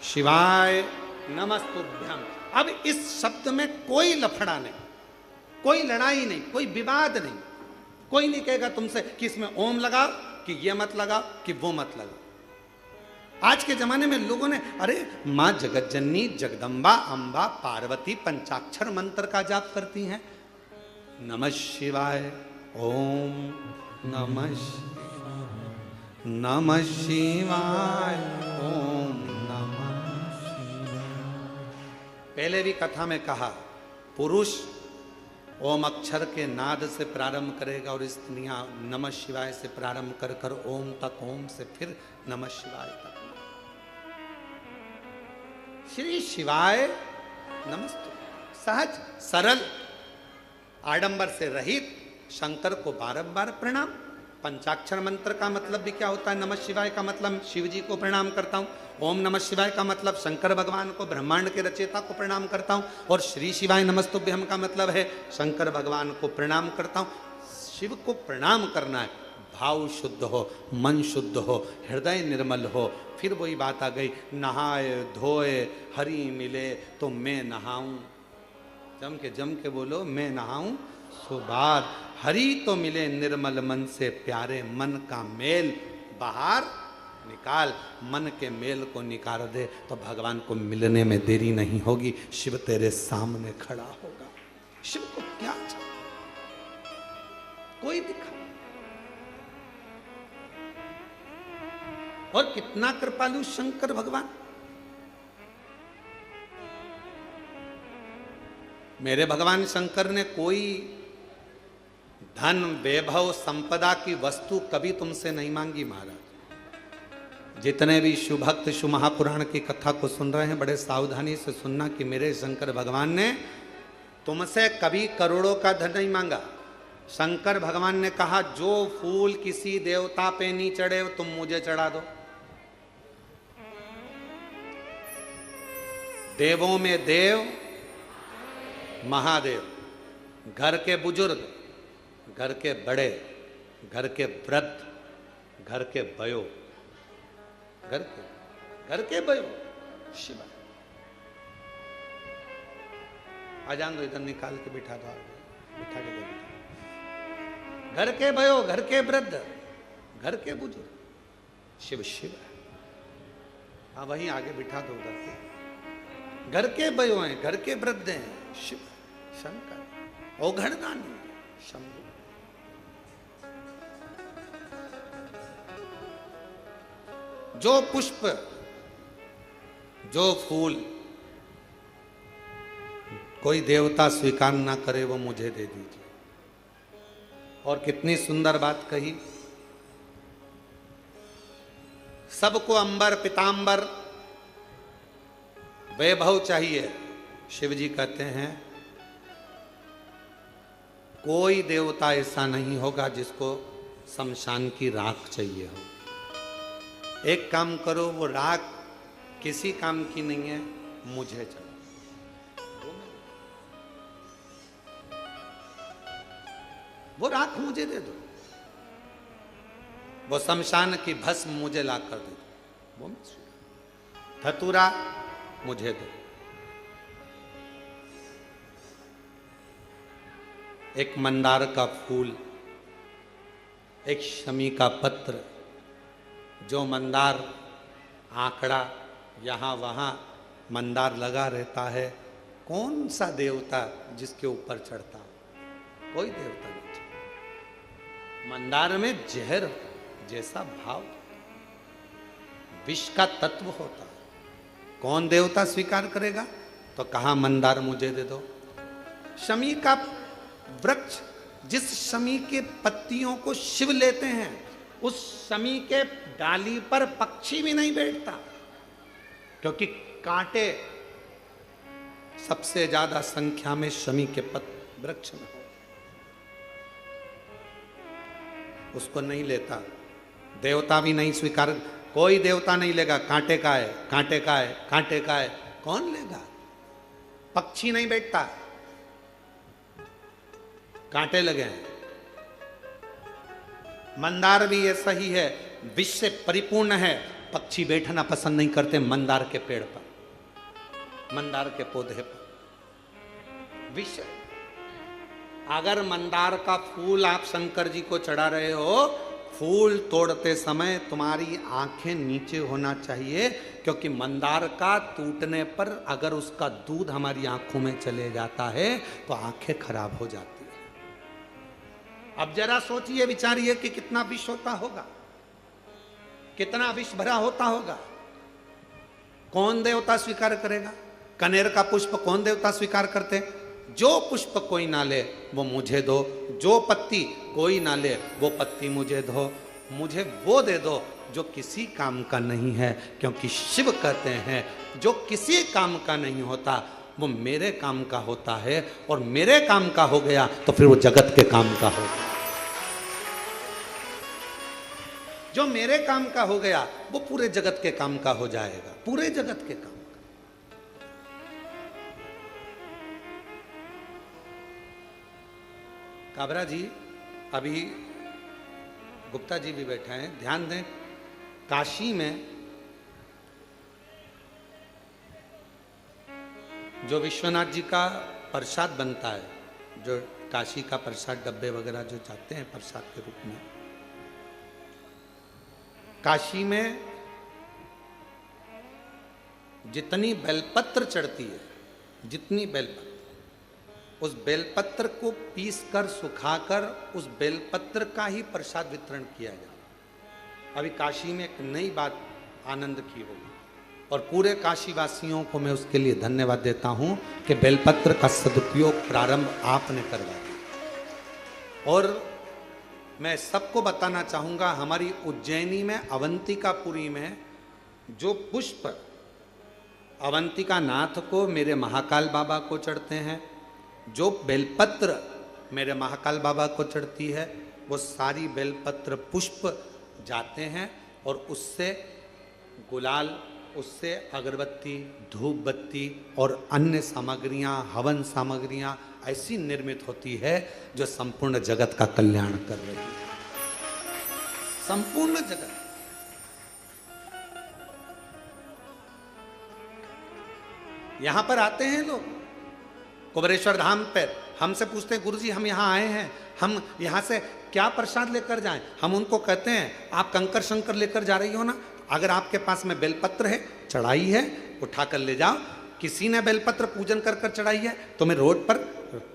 शिवाय नमस्तुभ्यं। अब इस शब्द में कोई लफड़ा नहीं, कोई लड़ाई नहीं, कोई विवाद नहीं। कोई नहीं कहेगा तुमसे कि इसमें ओम लगाओ, कि ये मत लगाओ, कि वो मत लगाओ। आज के जमाने में लोगों ने, अरे माँ जगत जननी जगदम्बा अम्बा पार्वती पंचाक्षर मंत्र का जाप करती हैं। नमः शिवाय, ओम नमः शिवाय, नमः शिवाय, ओम नमः शिवाय। पहले भी कथा में कहा, पुरुष ओम अक्षर के नाद से प्रारंभ करेगा और स्त्रियां नमः शिवाय से प्रारंभ कर कर ओम तक, ओम से फिर नमः शिवाय तक। श्री शिवाय नमस्ते, सहज सरल आडंबर से रहित शंकर को बारंबार प्रणाम। पंचाक्षर मंत्र का मतलब भी क्या होता है? नमः शिवाय का मतलब शिव जी को प्रणाम करता हूँ, ओम नमः शिवाय का मतलब शंकर भगवान को, ब्रह्मांड के रचयिता को प्रणाम करता हूँ, और श्री शिवाय नमस्तुभ्यं का मतलब है शंकर भगवान को प्रणाम करता हूँ। शिव को प्रणाम करना है, भाव शुद्ध हो, मन शुद्ध हो, हृदय निर्मल हो। फिर वही बात आ गई, नहाए धोए हरि मिले तो मैं नहाऊं। जम के बोलो, मैं नहाऊं सो बार, हरि तो मिले निर्मल मन से प्यारे, मन का मेल बाहर निकाल, मन के मेल को निकाल दे तो भगवान को मिलने में देरी नहीं होगी, शिव तेरे सामने खड़ा होगा। शिव को क्या चाहिए? कोई दिखा, और कितना कृपालु शंकर भगवान। मेरे भगवान शंकर ने कोई धन वैभव संपदा की वस्तु कभी तुमसे नहीं मांगी महाराज। जितने भी शिव भक्त शिव महापुराण की कथा को सुन रहे हैं, बड़े सावधानी से सुनना कि मेरे शंकर भगवान ने तुमसे कभी करोड़ों का धन नहीं मांगा। शंकर भगवान ने कहा, जो फूल किसी देवता पे नहीं चढ़े तुम मुझे चढ़ा दो। देवों में देव महादेव, घर के बुजुर्ग, घर के बड़े, घर के वृद्ध, घर के बयो, घर के बयो शिव। आ जान दो, इधर निकाल के बिठा दो, बिठा के दो। घर के बयो, घर के वृद्ध, घर के बुजुर्ग शिव शिव है। हाँ वहीं आगे बिठा दो उधर के। घर के बयो हैं, घर के वृद्ध हैं शिव शंकर, औघड़दानी शंभु। जो पुष्प, जो फूल कोई देवता स्वीकार ना करे वो मुझे दे दीजिए। और कितनी सुंदर बात कही, सबको अंबर पीतांबर वैभव चाहिए। शिव जी कहते हैं कोई देवता ऐसा नहीं होगा जिसको शमशान की राख चाहिए हो। एक काम करो, वो राख किसी काम की नहीं है, मुझे चलो। वो राख मुझे दे दो, वो शमशान की भस्म मुझे ला कर दे दो, वो मैं धतूरा मुझे दो। एक मंदार का फूल, एक शमी का पत्र, जो मंदार आंकड़ा यहाँ वहाँ मंदार लगा रहता है, कौन सा देवता जिसके ऊपर चढ़ता? कोई देवता नहीं चढ़ता। मंदार में जहर जैसा भाव, विष का तत्व होता है, कौन देवता स्वीकार करेगा? तो कहा मंदार मुझे दे दो। शमी का वृक्ष, जिस शमी के पत्तियों को शिव लेते हैं, उस शमी के डाली पर पक्षी भी नहीं बैठता, क्योंकि कांटे सबसे ज्यादा संख्या में शमी के वृक्ष में हो, उसको नहीं लेता। देवता भी नहीं स्वीकार, कोई देवता नहीं लेगा। कांटे का है, कांटे का है, कांटे का है, कौन लेगा? पक्षी नहीं बैठता, कांटे लगे हैं। मंदार भी ऐसा ही है, विष से परिपूर्ण है, पक्षी बैठना पसंद नहीं करते मंदार के पेड़ पर, मंदार के पौधे पर। विष, अगर मंदार का फूल आप शंकर जी को चढ़ा रहे हो, फूल तोड़ते समय तुम्हारी आंखें नीचे होना चाहिए, क्योंकि मंदार का टूटने पर अगर उसका दूध हमारी आंखों में चले जाता है तो आंखें खराब हो जाती है। अब जरा सोचिए, विचारिए कि कितना विष होता होगा, कितना विष भरा होता होगा। कौन देवता स्वीकार करेगा? कनेर का पुष्प कौन देवता स्वीकार करते? जो पुष्प कोई ना ले वो मुझे दो, जो पत्ती कोई ना ले वो पत्ती मुझे दो, मुझे वो दे दो जो किसी काम का नहीं है, क्योंकि शिव कहते हैं जो किसी काम का नहीं होता वो मेरे काम का होता है, और मेरे काम का हो गया तो फिर वो जगत के काम का होगा। जो मेरे काम का हो गया वो पूरे जगत के काम का हो जाएगा, पूरे जगत के काम। काबरा जी, अभी गुप्ता जी भी बैठे हैं, ध्यान दें, काशी में जो विश्वनाथ जी का प्रसाद बनता है, जो काशी का प्रसाद डब्बे वगैरह जो जाते हैं प्रसाद के रूप में, काशी में जितनी बेलपत्र चढ़ती है, जितनी बेलपत्र, उस बेलपत्र को पीसकर सुखाकर उस बेलपत्र का ही प्रसाद वितरण किया जाए। अभी काशी में एक नई बात आनंद की होगी, और पूरे काशी वासियों को मैं उसके लिए धन्यवाद देता हूं कि बेलपत्र का सदुपयोग प्रारंभ आपने करवा दिया। और मैं सबको बताना चाहूँगा, हमारी उज्जैनी में अवंतिकापुरी में जो पुष्प अवंतिका नाथ को मेरे महाकाल बाबा को चढ़ते हैं, जो बेलपत्र मेरे महाकाल बाबा को चढ़ती है, वो सारी बेलपत्र पुष्प जाते हैं और उससे गुलाल, उससे अगरबत्ती, धूप बत्ती और अन्य सामग्रियां, हवन सामग्रियां ऐसी निर्मित होती है जो संपूर्ण जगत का कल्याण कर रही है। संपूर्ण जगत। यहां पर आते हैं लोग कुबेरेश्वर धाम पर, हमसे पूछते हैं गुरुजी हम यहाँ आए हैं, हम यहाँ से क्या प्रसाद लेकर जाएं? हम उनको कहते हैं आप कंकर शंकर लेकर जा रही हो ना, अगर आपके पास में बेलपत्र है, चढ़ाई है, उठा कर ले जाओ। किसी ने बेलपत्र पूजन कर कर चढ़ाई है, तुम्हें रोड पर,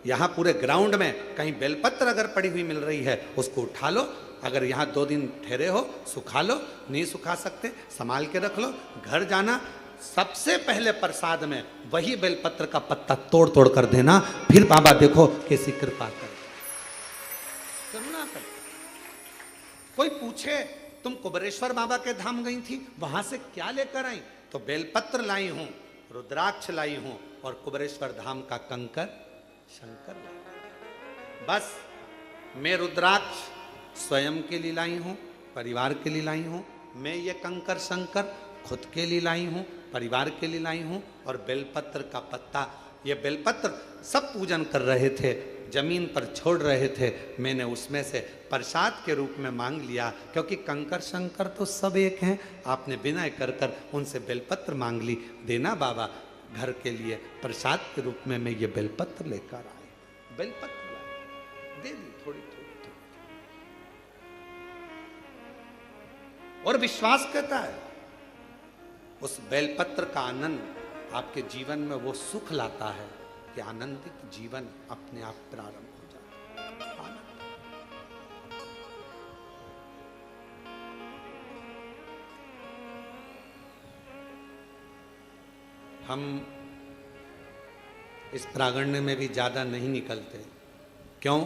यहाँ पूरे ग्राउंड में कहीं बेलपत्र अगर पड़ी हुई मिल रही है, उसको उठा लो। अगर यहाँ 2 दिन ठहरे हो, सुखा लो, नहीं सुखा सकते संभाल के रख लो। घर जाना, सबसे पहले प्रसाद में वही बेलपत्र का पत्ता तोड़ तोड़ कर देना, फिर बाबा देखो कैसी कृपा कर, करुणा कर। कोई पूछे तुम कुबेरेश्वर बाबा के धाम गई थी, वहां से क्या लेकर आई? तो बेलपत्र लाई हूं, रुद्राक्ष लाई हूं और कुबेरेश्वर धाम का कंकर शंकर लाई। बस मैं रुद्राक्ष स्वयं के लिए लाई हूं, परिवार के लिए लाई हूं। मैं ये कंकर शंकर खुद के लिए लाई हूं, परिवार के लिए लाई हूं। और बेलपत्र का पत्ता, ये बेलपत्र सब पूजन कर रहे थे, जमीन पर छोड़ रहे थे, मैंने उसमें से प्रसाद के रूप में मांग लिया, क्योंकि कंकर शंकर तो सब एक हैं। आपने विनय कर कर उनसे बेलपत्र मांग ली। देना बाबा, घर के लिए प्रसाद के रूप में मैं ये बेलपत्र लेकर आए। बेलपत्र लाए, दे दी थोड़ी थोड़ी। और विश्वास करता है उस बेलपत्र का आनंद आपके जीवन में वो सुख लाता है कि आनंदित जीवन अपने आप प्रारंभ हो जाता है। आनंद। हम इस प्रांगण में भी ज्यादा नहीं निकलते। क्यों?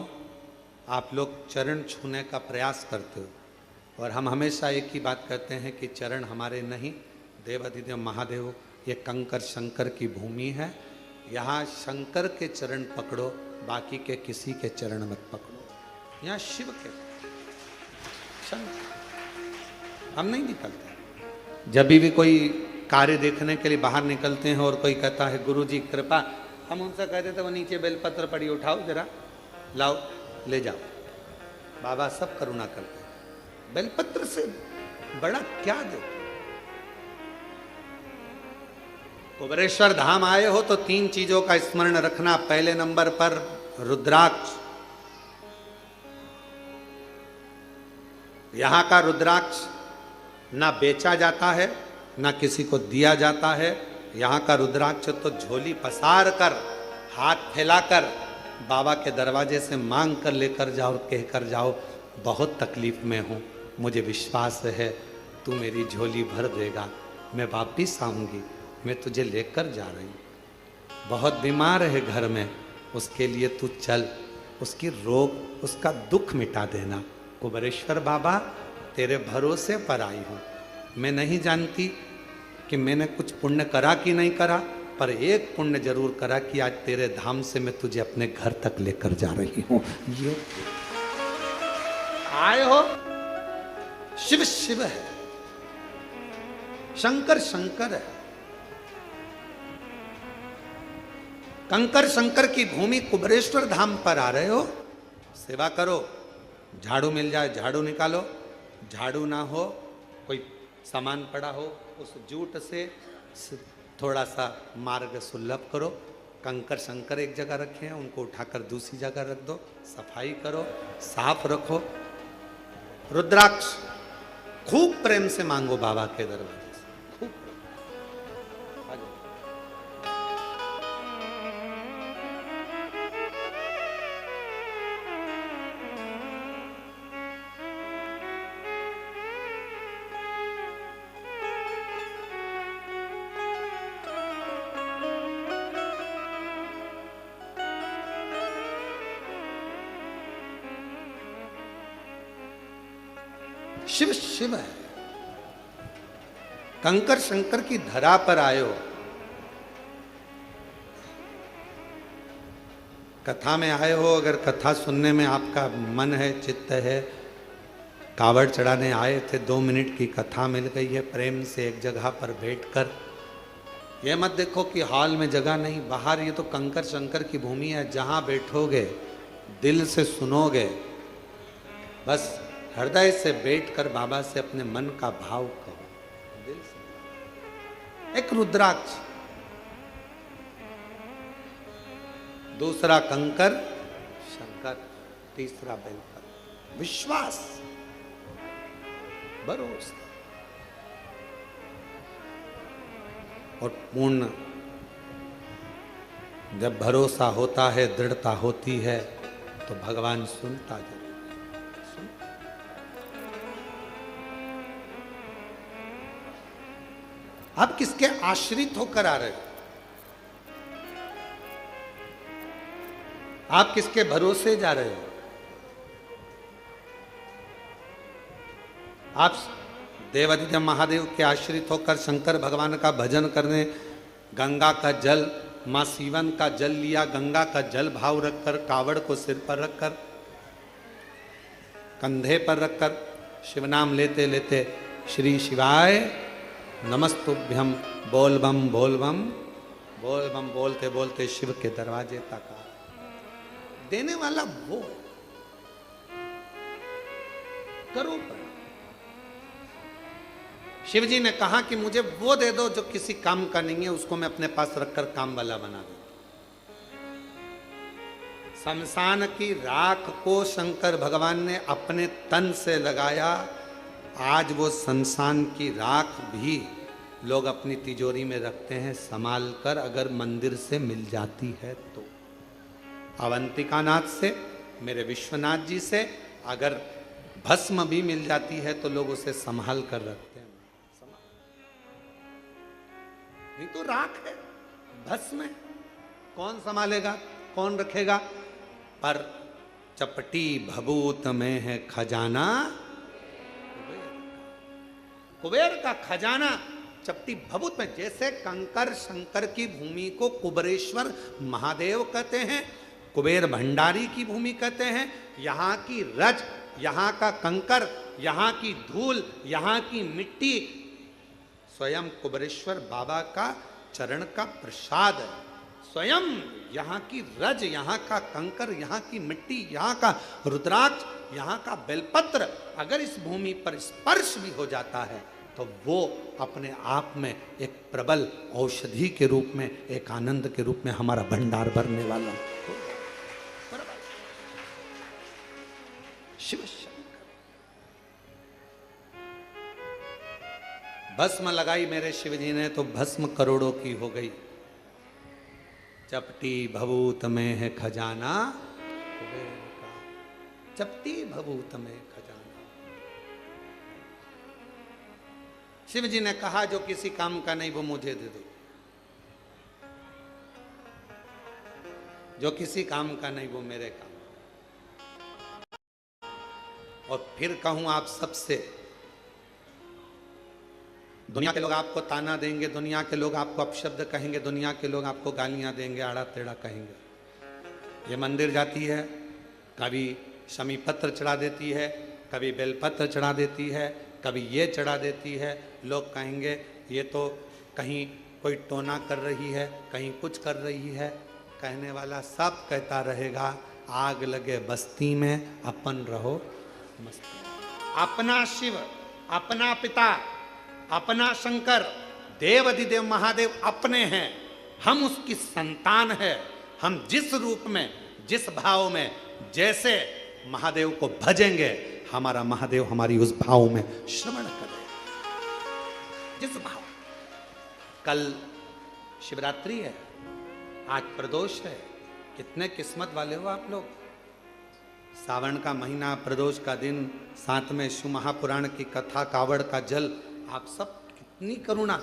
आप लोग चरण छूने का प्रयास करते हो, और हम हमेशा एक ही बात कहते हैं कि चरण हमारे नहीं, देवाधिदेव महादेव, ये कंकर शंकर की भूमि है। यहाँ शंकर के चरण पकड़ो, बाकी के किसी के चरण मत पकड़ो। यहाँ शिव के, शंकर। हम नहीं निकलते। जब भी कोई कार्य देखने के लिए बाहर निकलते हैं और कोई कहता है गुरु जी कृपा, हम उनसे कहते थे वो नीचे बेलपत्र पड़ी, उठाओ जरा, लाओ, ले जाओ। बाबा सब करुणा करते हैं। बेलपत्र से बड़ा क्या दे? कुबेरेश्वर धाम आए हो तो 3 चीजों का स्मरण रखना। पहले नंबर पर रुद्राक्ष। यहां का रुद्राक्ष ना बेचा जाता है, ना किसी को दिया जाता है। यहां का रुद्राक्ष तो झोली पसार कर, हाथ फैलाकर बाबा के दरवाजे से मांग कर लेकर जाओ, कहकर जाओ बहुत तकलीफ में हूं, मुझे विश्वास है तू मेरी झोली भर देगा, मैं वापिस आऊंगी, मैं तुझे लेकर जा रही हूँ। बहुत बीमार है घर में, उसके लिए तू चल, उसकी रोग, उसका दुख मिटा देना। कुबेरेश्वर बाबा तेरे भरोसे पर आई हूँ। मैं नहीं जानती कि मैंने कुछ पुण्य करा कि नहीं करा, पर एक पुण्य जरूर करा कि आज तेरे धाम से मैं तुझे अपने घर तक लेकर जा रही हूँ। ये आए हो, शिव शिव है, शंकर शंकर है। कंकर शंकर की भूमि कुबेरेश्वर धाम पर आ रहे हो, सेवा करो। झाड़ू मिल जाए झाड़ू निकालो, झाड़ू ना हो कोई सामान पड़ा हो उस जूट से थोड़ा सा मार्ग सुलभ करो। कंकर शंकर एक जगह रखे हैं, उनको उठाकर दूसरी जगह रख दो, सफाई करो, साफ रखो। रुद्राक्ष खूब प्रेम से मांगो बाबा के दरबार से, खूब। शिव शिव है। कंकर शंकर की धरा पर आए हो। कथा में आए हो, अगर कथा सुनने में आपका मन है, चित्त है, कावड़ चढ़ाने आए थे, 2 मिनट की कथा मिल गई है, प्रेम से एक जगह पर बैठकर, ये मत देखो कि हॉल में जगह नहीं, बाहर ये तो कंकर शंकर की भूमि है। जहां बैठोगे दिल से सुनोगे, बस हृदय से बैठकर बाबा से अपने मन का भाव कहो, दिल से। एक रुद्राक्ष, दूसरा कंकर शंकर, तीसरा बेलपत्र। विश्वास, भरोसा और पूर्ण। जब भरोसा होता है, दृढ़ता होती है, तो भगवान सुनता जरूर। आप किसके आश्रित होकर आ रहे हो? आप किसके भरोसे जा रहे हो? आप देवाधिदेव महादेव के आश्रित होकर शंकर भगवान का भजन करने गंगा का जल, मां सीवन का जल लिया, गंगा का जल भाव रखकर, कावड़ को सिर पर रखकर, कंधे पर रखकर शिवनाम लेते लेते श्री शिवाय नमस्तुभ्यम बोल बम बोल बम बोल बम बोलते बोलते शिव के दरवाजे तक आ। देने वाला वो है। करो प्रणाम। शिव जी ने कहा कि मुझे वो दे दो जो किसी काम का नहीं है, उसको मैं अपने पास रखकर काम वाला बना दूं। शमशान की राख को शंकर भगवान ने अपने तन से लगाया। आज वो शमशान की राख भी लोग अपनी तिजोरी में रखते हैं संभाल कर, अगर मंदिर से मिल जाती है तो। अवंतिका नाथ से, मेरे विश्वनाथ जी से अगर भस्म भी मिल जाती है तो लोग उसे संभाल कर रखते हैं। नहीं तो राख है, भस्म है, कौन संभालेगा, कौन रखेगा। पर चपटी भभूत में है खजाना, कुबेर का खजाना चपटी भभूत में। जैसे कंकर शंकर की भूमि को कुबेरेश्वर महादेव कहते हैं, कुबेर भंडारी की भूमि कहते हैं। यहाँ की रज, यहाँ का कंकर, यहाँ की धूल, यहाँ की मिट्टी स्वयं कुबेरेश्वर बाबा का चरण का प्रसाद है। स्वयं यहाँ की रज, यहाँ का कंकर, यहाँ की मिट्टी, यहाँ का रुद्राक्ष, यहाँ का बेलपत्र अगर इस भूमि पर स्पर्श भी हो जाता है तो वो अपने आप में एक प्रबल औषधि के रूप में, एक आनंद के रूप में हमारा भंडार भरने वाला शिव शंकर। भस्म लगाई मेरे शिव जी ने तो भस्म करोड़ों की हो गई। चपटी भभूत में है खजाना कुबेर का, चपटी भभूत में खजाना। शिव जी ने कहा जो किसी काम का नहीं वो मुझे दे दो, जो किसी काम का नहीं वो मेरे काम। और फिर कहूं आप सबसे, दुनिया के लोग आपको ताना देंगे, दुनिया के लोग आपको अपशब्द कहेंगे, दुनिया के लोग आपको गालियां देंगे, आड़ा टेढ़ा कहेंगे। ये मंदिर जाती है, कभी शमी पत्र चढ़ा देती है, कभी बेलपत्र चढ़ा देती है, कभी ये चढ़ा देती है। लोग कहेंगे ये तो कहीं कोई टोना कर रही है, कहीं कुछ कर रही है। कहने वाला सब कहता रहेगा, आग लगे बस्ती में अपन रहो मस्ती। अपना शिव, अपना पिता, अपना शंकर, देव अधिदेव महादेव अपने हैं, हम उसकी संतान है। हम जिस रूप में, जिस भाव में, जैसे महादेव को भजेंगे, हमारा महादेव हमारी उस भाव में श्रवण करे। जिस भाव। कल शिवरात्रि है, आज प्रदोष है। कितने किस्मत वाले हो आप लोग। सावन का महीना, प्रदोष का दिन, साथ में शिव महापुराण की कथा, कावड़ का जल, आप सब कितनी करुणा।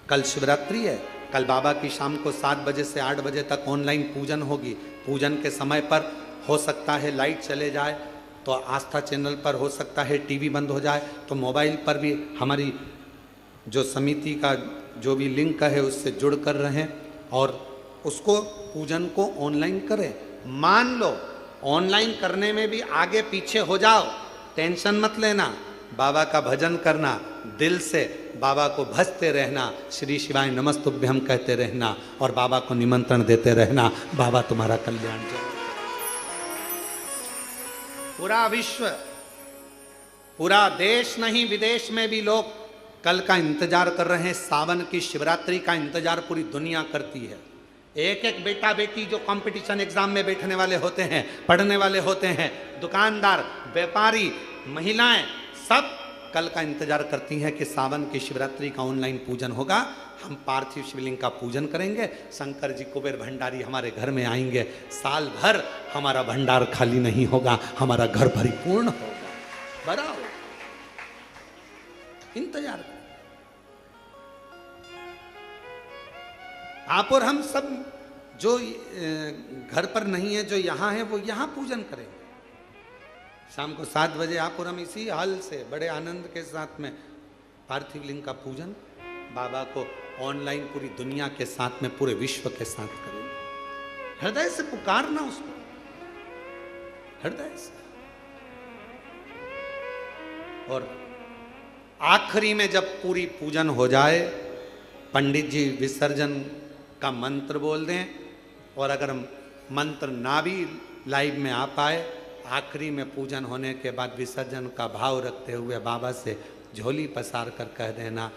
कल शिवरात्रि है, कल बाबा की शाम को 7 बजे से 8 बजे तक ऑनलाइन पूजन होगी। पूजन के समय पर हो सकता है लाइट चले जाए तो आस्था चैनल पर, हो सकता है टीवी बंद हो जाए तो मोबाइल पर भी हमारी जो समिति का जो भी लिंक है उससे जुड़ कर रहें और उसको पूजन को ऑनलाइन करें। मान लो ऑनलाइन करने में भी आगे पीछे हो जाओ, टेंशन मत लेना। बाबा का भजन करना, दिल से बाबा को भजते रहना, श्री शिवाय नमस्तुभ्यम कहते रहना और बाबा को निमंत्रण देते रहना। बाबा तुम्हारा कल्याण करें। पूरा विश्व, पूरा देश नहीं विदेश में भी लोग कल का इंतजार कर रहे हैं। सावन की शिवरात्रि का इंतजार पूरी दुनिया करती है। एक एक बेटा बेटी जो कंपटीशन एग्जाम में बैठने वाले होते हैं, पढ़ने वाले होते हैं, दुकानदार, व्यापारी, महिलाएं, सब कल का इंतजार करती हैं कि सावन की शिवरात्रि का ऑनलाइन पूजन होगा। हम पार्थिव शिवलिंग का पूजन करेंगे, शंकर जी कुबेर भंडारी हमारे घर में आएंगे। साल भर हमारा भंडार खाली नहीं होगा, हमारा घर परिपूर्ण होगा, बड़ा होगा। इंतजार करें। आप और हम सब जो घर पर नहीं है, जो यहाँ है, वो यहाँ पूजन करेंगे। शाम को 7 बजे आप और हम इसी हाल से बड़े आनंद के साथ में पार्थिव लिंग का पूजन बाबा को ऑनलाइन पूरी दुनिया के साथ में, पूरे विश्व के साथ करेंगे। हृदय से पुकारना उसको, हृदय से। और आखिरी में जब पूरी पूजन हो जाए, पंडित जी विसर्जन का मंत्र बोल दें। और अगर मंत्र ना भी लाइव में आ पाए। आखिरी में पूजन होने के बाद विसर्जन का भाव रखते हुए बाबा से झोली पसार कर कह देना,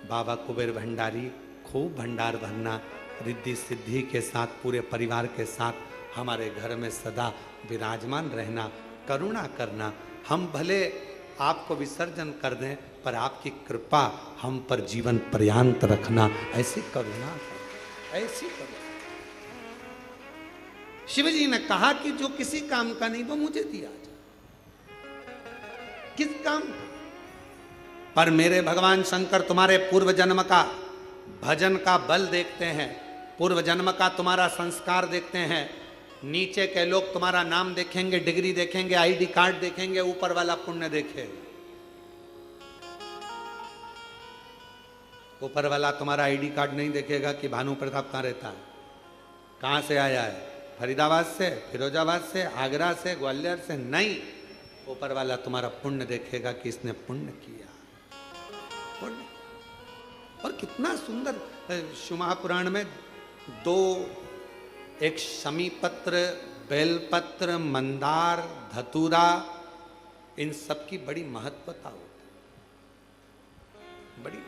बाबा कुबेर भंडारी खूब भंडार भरना, रिद्धि सिद्धि के साथ पूरे परिवार के साथ हमारे घर में सदा विराजमान रहना, करुणा करना। हम भले आपको विसर्जन कर दें पर आपकी कृपा हम पर जीवन पर्यंत रखना, ऐसी करुणा कर, ऐसी करुणा। शिव जी ने कहा कि जो किसी काम का नहीं वो मुझे दिया जाए। किस काम का? पर मेरे भगवान शंकर तुम्हारे पूर्व जन्म का भजन का बल देखते हैं, पूर्व जन्म का तुम्हारा संस्कार देखते हैं। नीचे के लोग तुम्हारा नाम देखेंगे, डिग्री देखेंगे, आईडी कार्ड देखेंगे, ऊपर वाला पुण्य देखे। ऊपर वाला तुम्हारा आईडी कार्ड नहीं देखेगा कि भानु प्रताप कहाँ रहता है, कहाँ से आया है, फरीदाबाद से, फिरोजाबाद से, आगरा से, ग्वालियर से नहीं। ऊपर वाला तुम्हारा पुण्य देखेगा कि इसने पुण्य किया, पुण्य। और कितना सुंदर शिव महापुराण में दो, एक शमी पत्र, बेलपत्र, मंदार, धतूरा, इन सब की बड़ी महत्वता होती है, बड़ी।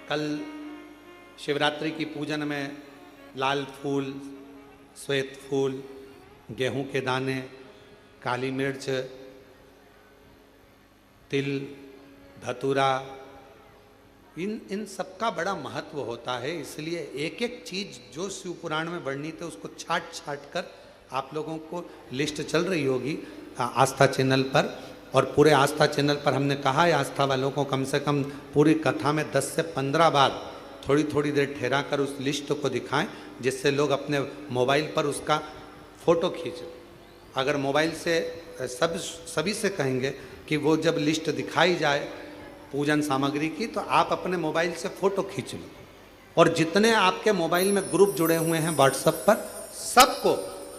कल शिवरात्रि की पूजन में लाल फूल, श्वेत फूल, गेहूं के दाने, काली मिर्च, तिल, धतूरा, इन सब का बड़ा महत्व होता है। इसलिए एक एक चीज जो शिव पुराण में वर्णित है उसको छाट छाट कर आप लोगों को लिस्ट चल रही होगी आस्था चैनल पर। और पूरे आस्था चैनल पर हमने कहा है आस्था वालों को कम से कम पूरी कथा में 10 से 15 बार थोड़ी थोड़ी देर ठहरा कर उस लिस्ट को दिखाएं, जिससे लोग अपने मोबाइल पर उसका फोटो खींचें। अगर मोबाइल से सभी से कहेंगे कि वो जब लिस्ट दिखाई जाए पूजन सामग्री की तो आप अपने मोबाइल से फोटो खींच लो, और जितने आपके मोबाइल में ग्रुप जुड़े हुए हैं व्हाट्सएप पर सबको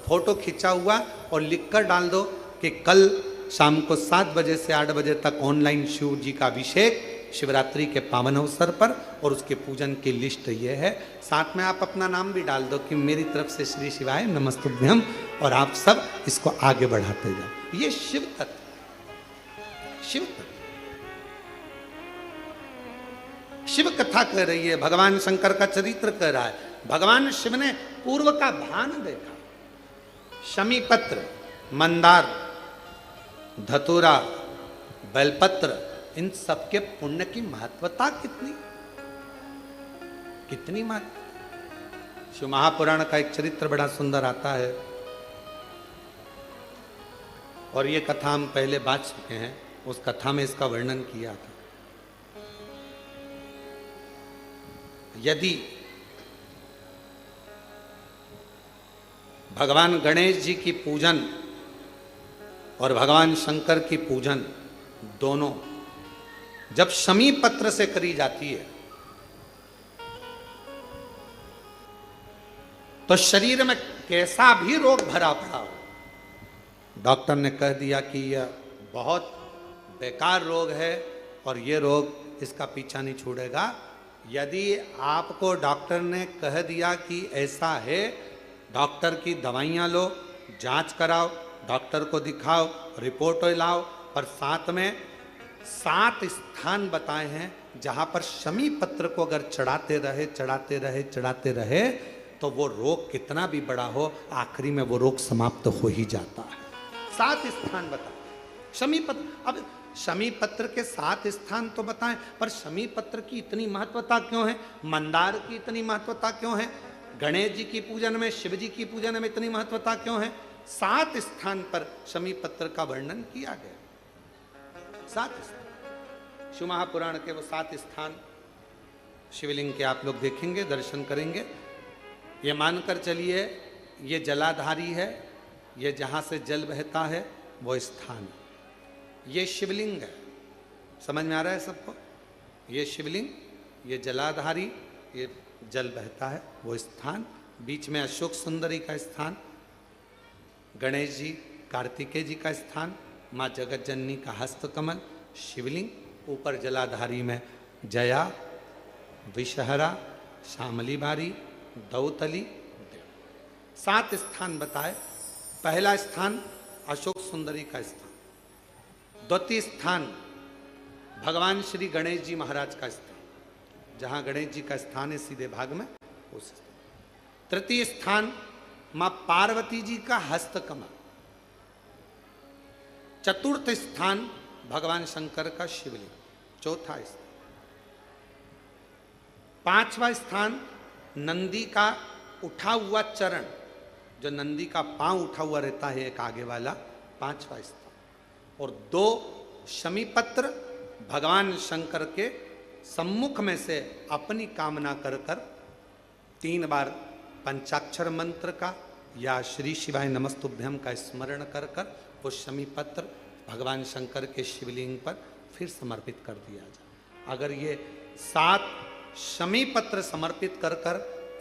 फोटो खींचा हुआ और लिखकर डाल दो कि कल शाम को 7 बजे से 8 बजे तक ऑनलाइन शिव जी का अभिषेक शिवरात्रि के पावन अवसर पर, और उसके पूजन की लिस्ट ये है। साथ में आप अपना नाम भी डाल दो कि मेरी तरफ से श्री शिवाय नमस्तुभ्यम, और आप सब इसको आगे बढ़ाते जाओ। ये शिव तत्व, शिव तत्व, शिव कथा कह रही है, भगवान शंकर का चरित्र कह रहा है। भगवान शिव ने पूर्व का भान देखा। शमी पत्र, मंदार, धतूरा, बेलपत्र, इन सबके पुण्य की महत्वता कितनी कितनी महत्व। शिव महापुराण का एक चरित्र बड़ा सुंदर आता है, और ये कथा हम पहले बात चुके हैं। उस कथा में इसका वर्णन किया था। यदि भगवान गणेश जी की पूजन और भगवान शंकर की पूजन दोनों जब शमी पत्र से करी जाती है तो शरीर में कैसा भी रोग भरा पड़ा हो, डॉक्टर ने कह दिया कि यह बहुत बेकार रोग है और ये रोग इसका पीछा नहीं छोड़ेगा। यदि आपको डॉक्टर ने कह दिया कि ऐसा है, डॉक्टर की दवाइयाँ लो, जांच कराओ, डॉक्टर को दिखाओ, रिपोर्ट लाओ, पर साथ में 7 स्थान बताए हैं जहाँ पर शमी पत्र को अगर चढ़ाते रहे चढ़ाते रहे चढ़ाते रहे तो वो रोग कितना भी बड़ा हो आखिरी में वो रोग समाप्त हो ही जाता है। 7 स्थान बताए शमी पत्र। अब शमी पत्र के 7 स्थान तो बताएं, पर शमी पत्र की इतनी महत्वता क्यों है, मंदार की इतनी महत्वता क्यों है, गणेश जी की पूजन में, शिव जी की पूजन में इतनी महत्वता क्यों है? 7 स्थान पर शमी पत्र का वर्णन किया गया। 7 स्थान शिव महापुराण के वो 7 स्थान शिवलिंग के आप लोग देखेंगे, दर्शन करेंगे। ये मानकर चलिए ये जलाधारी है, ये जहाँ से जल बहता है वो स्थान, ये शिवलिंग है। समझ में आ रहा है सबको? ये शिवलिंग, ये जलाधारी, ये जल बहता है वो स्थान, बीच में अशोक सुंदरी का स्थान, गणेश जी कार्तिकेय जी का स्थान, माँ जगत जननी का हस्तकमल, शिवलिंग, ऊपर जलाधारी में जया, विषहरा, शामली बारी, दौतली, 7 स्थान बताए। पहला स्थान अशोक सुंदरी का स्थान, द्वितीय स्थान भगवान श्री गणेश जी महाराज का स्थान, जहां गणेश जी का स्थान है सीधे भाग में उस स्थान। तृतीय स्थान मां पार्वती जी का हस्तकमल। चतुर्थ स्थान भगवान शंकर का शिवलिंग। चौथा स्थान। पांचवा स्थान नंदी का उठा हुआ चरण, जो नंदी का पांव उठा हुआ रहता है एक आगे वाला, पांचवा स्थान। और 2 शमी पत्र भगवान शंकर के सम्मुख में से अपनी कामना कर कर 3 बार पंचाक्षर मंत्र का या श्री शिवाय नमस्तुभ्यम का स्मरण कर कर वो शमी पत्र भगवान शंकर के शिवलिंग पर फिर समर्पित कर दिया जाए। अगर ये 7 शमी पत्र समर्पित कर कर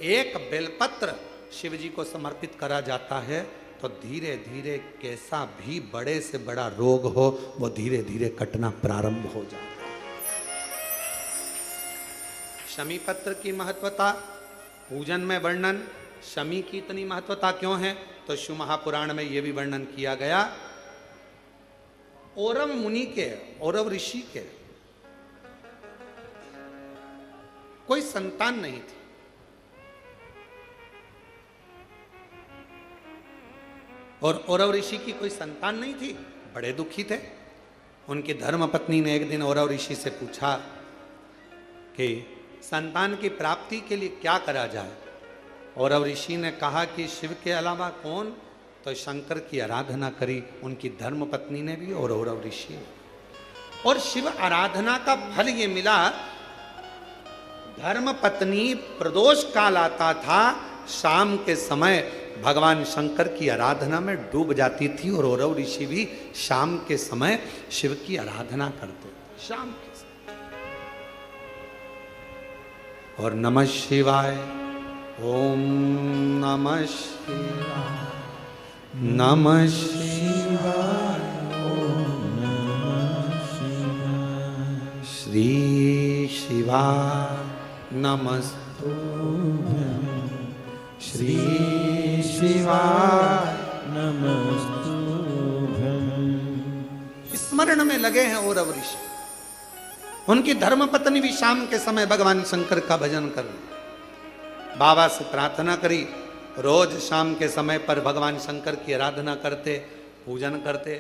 एक बेलपत्र शिव जी को समर्पित करा जाता है तो धीरे धीरे कैसा भी बड़े से बड़ा रोग हो वो धीरे धीरे कटना प्रारंभ हो जाता है। शमी पत्र की महत्वता पूजन में वर्णन, शमी की इतनी महत्वता क्यों है तो शिव महापुराण में यह भी वर्णन किया गया। औरव मुनि के, औरव ऋषि के कोई संतान नहीं थी। और औरव ऋषि की कोई संतान नहीं थी, बड़े दुखी थे। उनकी धर्मपत्नी ने एक दिन औरव ऋषि से पूछा कि संतान की प्राप्ति के लिए क्या करा जाए। औरव ऋषि ने कहा कि शिव के अलावा कौन, तो शंकर की आराधना करी उनकी धर्मपत्नी ने भी और औरव ऋषि ने। और शिव आराधना का फल ये मिला, धर्मपत्नी प्रदोष काल आता था, शाम के समय भगवान शंकर की आराधना में डूब जाती थी और औरव ऋषि भी शाम के समय शिव की आराधना करते थे, शाम के समय। और नमः शिवाय, ओम नमः शिवाय, नमः शिवाय, ओम नमः शिवाय, श्री शिवाय नमस्तुभ्यं, श्री शिवाय नमस्तुभ्यं। स्मरण में लगे हैं औरव ऋषि। उनकी धर्मपत्नी भी शाम के समय भगवान शंकर का भजन कर रही, बाबा से प्रार्थना करी, रोज शाम के समय पर भगवान शंकर की आराधना करते, पूजन करते,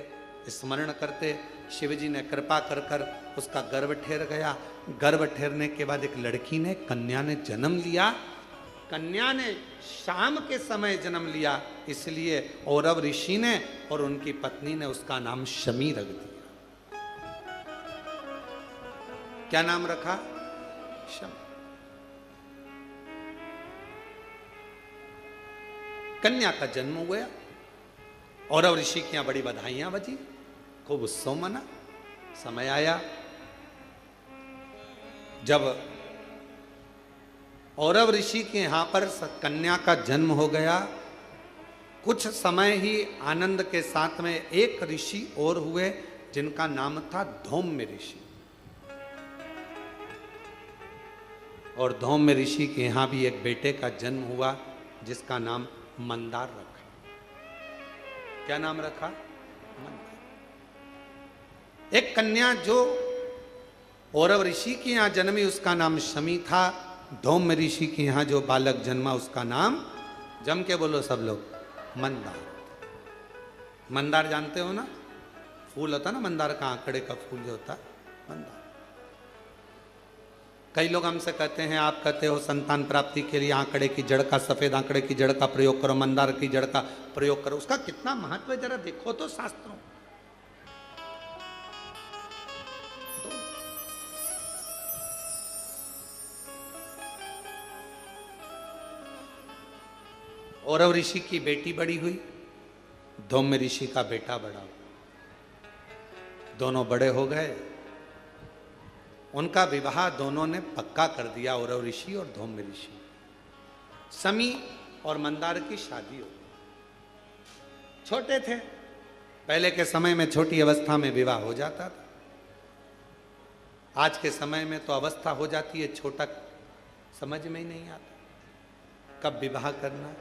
स्मरण करते। शिव जी ने कृपा कर कर उसका गर्भ ठहर गया। गर्भ ठहरने के बाद एक लड़की ने, कन्या ने जन्म लिया। कन्या ने शाम के समय जन्म लिया, इसलिए औरव ऋषि ने और उनकी पत्नी ने उसका नाम शमी रख दिया। क्या नाम रखा? शमी। कन्या का जन्म हुआ। औरव ऋषि की यहां बड़ी बधाइयां बजी, खूब उत्सव मना। समय आया जब औरव ऋषि के यहां पर कन्या का जन्म हो गया, कुछ समय ही आनंद के साथ में एक ऋषि और हुए जिनका नाम था धौम्य ऋषि। और धौम्य ऋषि के यहां भी एक बेटे का जन्म हुआ जिसका नाम मंदार रखा। क्या नाम रखा? मंदार। एक कन्या जो औरव ऋषि के यहां जन्मी उसका नाम शमी था। धौम्य ऋषि के यहां जो बालक जन्मा उसका नाम, जम के बोलो सब लोग, मंदार। मंदार जानते हो ना, फूल होता ना मंदार का, आंकड़े का फूल जो होता मंदार। कई लोग हमसे कहते हैं, आप कहते हो संतान प्राप्ति के लिए आंकड़े की जड़ का, सफेद आंकड़े की जड़ का प्रयोग करो, मंदार की जड़ का प्रयोग करो। उसका कितना महत्व है जरा देखो तो शास्त्रों। औरव ऋषि की बेटी बड़ी हुई, धौम्य ऋषि का बेटा बड़ा हुआ। दोनों बड़े हो गए, उनका विवाह दोनों ने पक्का कर दिया, औरव ऋषि और धौम्य ऋषि। शमी और मंदार की शादी हो गई। छोटे थे, पहले के समय में छोटी अवस्था में विवाह हो जाता था। आज के समय में तो अवस्था हो जाती है, छोटा समझ में ही नहीं आता कब विवाह करना।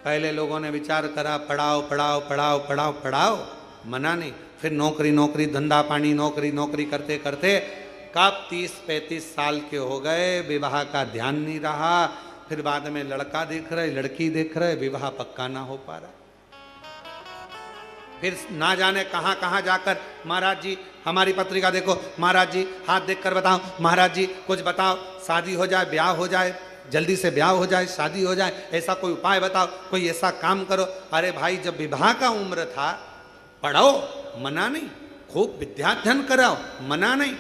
पहले लोगों ने विचार करा पढ़ाओ पढ़ाओ पढ़ाओ पढ़ाओ पढ़ाओ, मना नहीं। फिर नौकरी नौकरी धंधा पानी नौकरी नौकरी करते करते कब 30-35 साल के हो गए, विवाह का ध्यान नहीं रहा। फिर बाद में लड़का देख रहे लड़की देख रहे, विवाह पक्का ना हो पा रहा। फिर ना जाने कहाँ कहाँ जाकर महाराज जी हमारी पत्रिका देखो, महाराज जी हाथ देखकर बताओ, महाराज जी कुछ बताओ, शादी हो जाए ब्याह हो जाए, जल्दी से ब्याह हो जाए शादी हो जाए, ऐसा कोई उपाय बताओ, कोई ऐसा काम करो। अरे भाई जब विवाह का उम्र था पढ़ो, मना नहीं, खूब विद्याध्ययन कराओ, मना नहीं,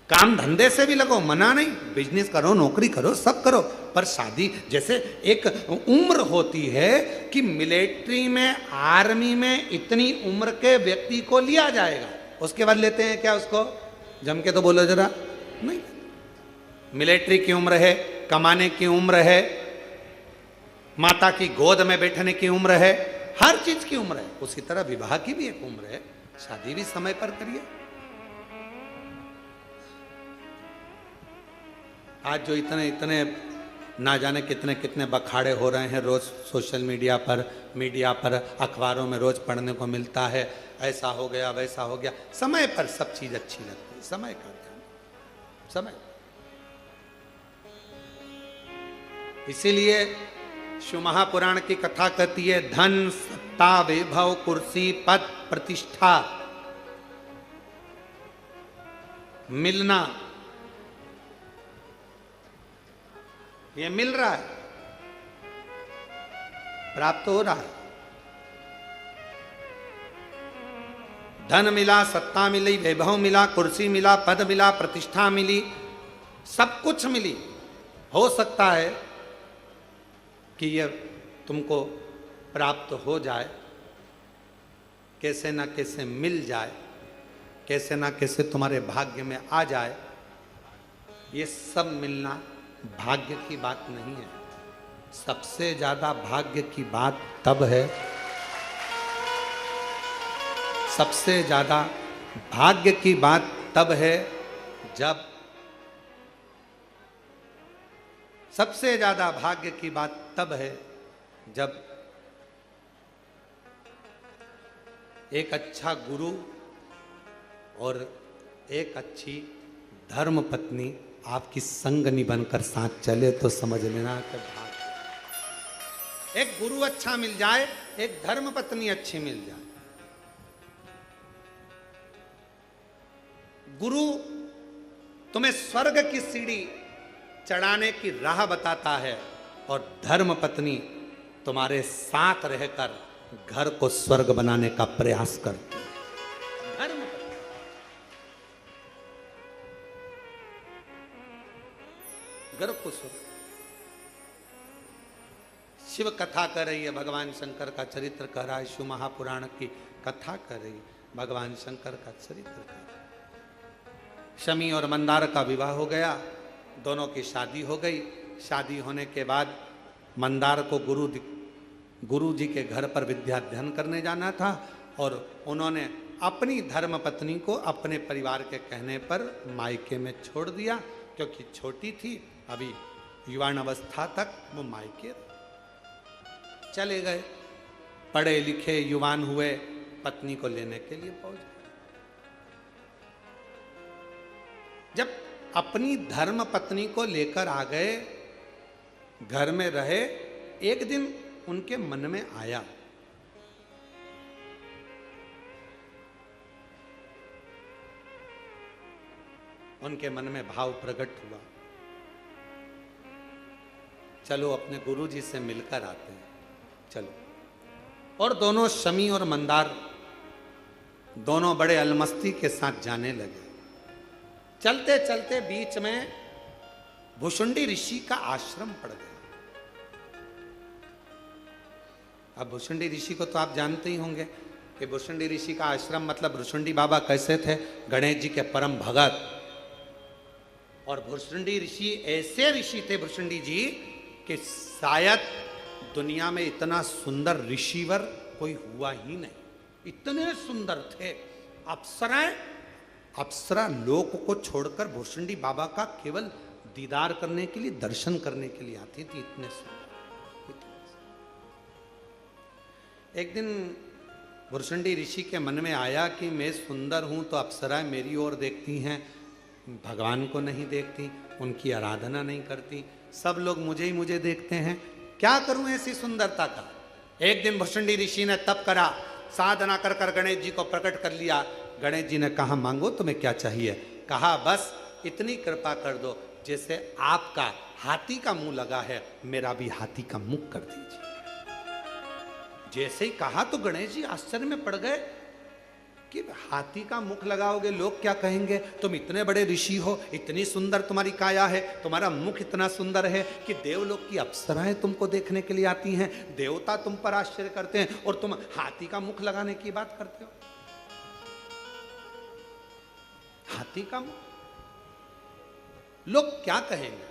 काम धंधे से भी लगो, मना नहीं, बिजनेस करो नौकरी करो सब करो, पर शादी जैसे एक उम्र होती है कि मिलिट्री में आर्मी में इतनी उम्र के व्यक्ति को लिया जाएगा, उसके बाद लेते हैं क्या उसको? जम के तो बोलो जरा, नहीं। मिलिट्री की उम्र है, कमाने की उम्र है, माता की गोद में बैठने की उम्र है, हर चीज की उम्र है। उसी तरह विवाह की भी एक उम्र है, शादी भी समय पर करिए। आज जो इतने इतने ना जाने कितने कितने बखाड़े हो रहे हैं रोज सोशल मीडिया पर अखबारों में रोज पढ़ने को मिलता है, ऐसा हो गया वैसा हो गया। समय पर सब चीज अच्छी लगती है, समय का ध्यान, समय। इसीलिए शिव महापुराण की कथा कहती है धन सत्ता वैभव कुर्सी पद प्रतिष्ठा मिलना, ये मिल रहा है, प्राप्त हो रहा है। धन मिला, सत्ता मिली, वैभव मिला, कुर्सी मिला, पद मिला, प्रतिष्ठा मिली, सब कुछ मिली। हो सकता है कि यह तुमको प्राप्त हो जाए, कैसे ना कैसे मिल जाए, कैसे ना कैसे तुम्हारे भाग्य में आ जाए। ये सब मिलना भाग्य की बात नहीं है। सबसे ज्यादा भाग्य की बात तब है, सबसे ज्यादा भाग्य की बात तब है जब, सबसे ज्यादा भाग्य की बात तब है जब एक अच्छा गुरु और एक अच्छी धर्म पत्नी आपकी संगनी बनकर साथ चले, तो समझ लेना कि भाग्य। एक गुरु अच्छा मिल जाए, एक धर्म पत्नी अच्छी मिल जाए। गुरु तुम्हें स्वर्ग की सीढ़ी चढ़ाने की राह बताता है और धर्म पत्नी तुम्हारे साथ रहकर घर को स्वर्ग बनाने का प्रयास करती है। धर्म पत्नी, घर को स्वर्ग। शिव कथा कर रही है, भगवान शंकर का चरित्र कर रहा है, शिव महापुराण की कथा कर रही है, भगवान शंकर का चरित्र कर रहा है। शमी और मंदार का विवाह हो गया, दोनों की शादी हो गई। शादी होने के बाद मंदार को गुरु जी के घर पर विद्याध्ययन करने जाना था और उन्होंने अपनी धर्म पत्नी को अपने परिवार के कहने पर मायके में छोड़ दिया, क्योंकि छोटी थी, अभी युवान अवस्था तक वो मायके चले गए। पढ़े लिखे युवान हुए, पत्नी को लेने के लिए पहुंच गए। जब अपनी धर्म पत्नी को लेकर आ गए, घर में रहे, एक दिन उनके मन में आया उनके मन में भाव प्रकट हुआ, चलो अपने गुरु जी से मिलकर आते हैं, चलो। और दोनों शमी और मंदार दोनों बड़े अलमस्ती के साथ जाने लगे। चलते चलते बीच में भुषुंडी ऋषि का आश्रम पड़ गया। अब भुषुंडी ऋषि को तो आप जानते ही होंगे कि भुषुंडी ऋषि का आश्रम मतलब भुषुंडी बाबा कैसे थे, गणेश जी के परम भगत। और भुषुंडी ऋषि ऐसे ऋषि थे भुषुंडी जी कि शायद दुनिया में इतना सुंदर ऋषिवर कोई हुआ ही नहीं, इतने सुंदर थे। अप्सरा लोक को छोड़कर भुषुंडी बाबा का केवल दीदार करने के लिए, दर्शन करने के लिए आती थी, इतने सुंदर। एक दिन भुरसुंडी ऋषि के मन में आया कि मैं सुंदर हूँ तो अप्सराएं मेरी ओर देखती हैं, भगवान को नहीं देखती, उनकी आराधना नहीं करती, सब लोग मुझे देखते हैं, क्या करूं ऐसी सुंदरता का। एक दिन भुरसुंडी ऋषि ने तप करा, साधना कर कर गणेश जी को प्रकट कर लिया। गणेश जी ने कहा मांगो तुम्हें क्या चाहिए। कहा बस इतनी कृपा कर दो, जैसे आपका हाथी का मुंह लगा है मेरा भी हाथी का मुख कर दीजिए। जैसे ही कहा तो गणेश जी आश्चर्य में पड़ गए कि हाथी का मुख लगाओगे लोग क्या कहेंगे, तुम इतने बड़े ऋषि हो, इतनी सुंदर तुम्हारी काया है, तुम्हारा मुख इतना सुंदर है कि देवलोक की अप्सराएं तुमको देखने के लिए आती हैं, देवता तुम पर आश्चर्य करते हैं और तुम हाथी का मुख लगाने की बात करते हो। हाथी का मुख, लोग क्या कहेंगे।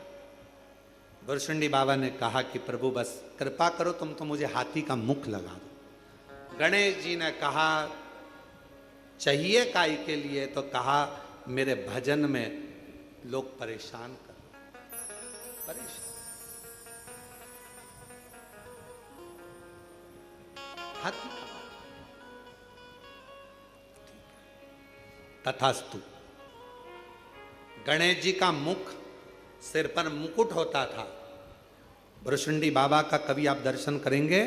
भुरसुंडी बाबा ने कहा कि प्रभु बस कृपा करो, तुम तो मुझे हाथी का मुख लगा दो। गणेश जी ने कहा चाहिए काय के लिए, तो कहा मेरे भजन में लोग परेशान कर, परेशान। हाथी तथास्तु। गणेश जी का मुख, सिर पर मुकुट होता था। भुरसुंडी बाबा का कभी आप दर्शन करेंगे,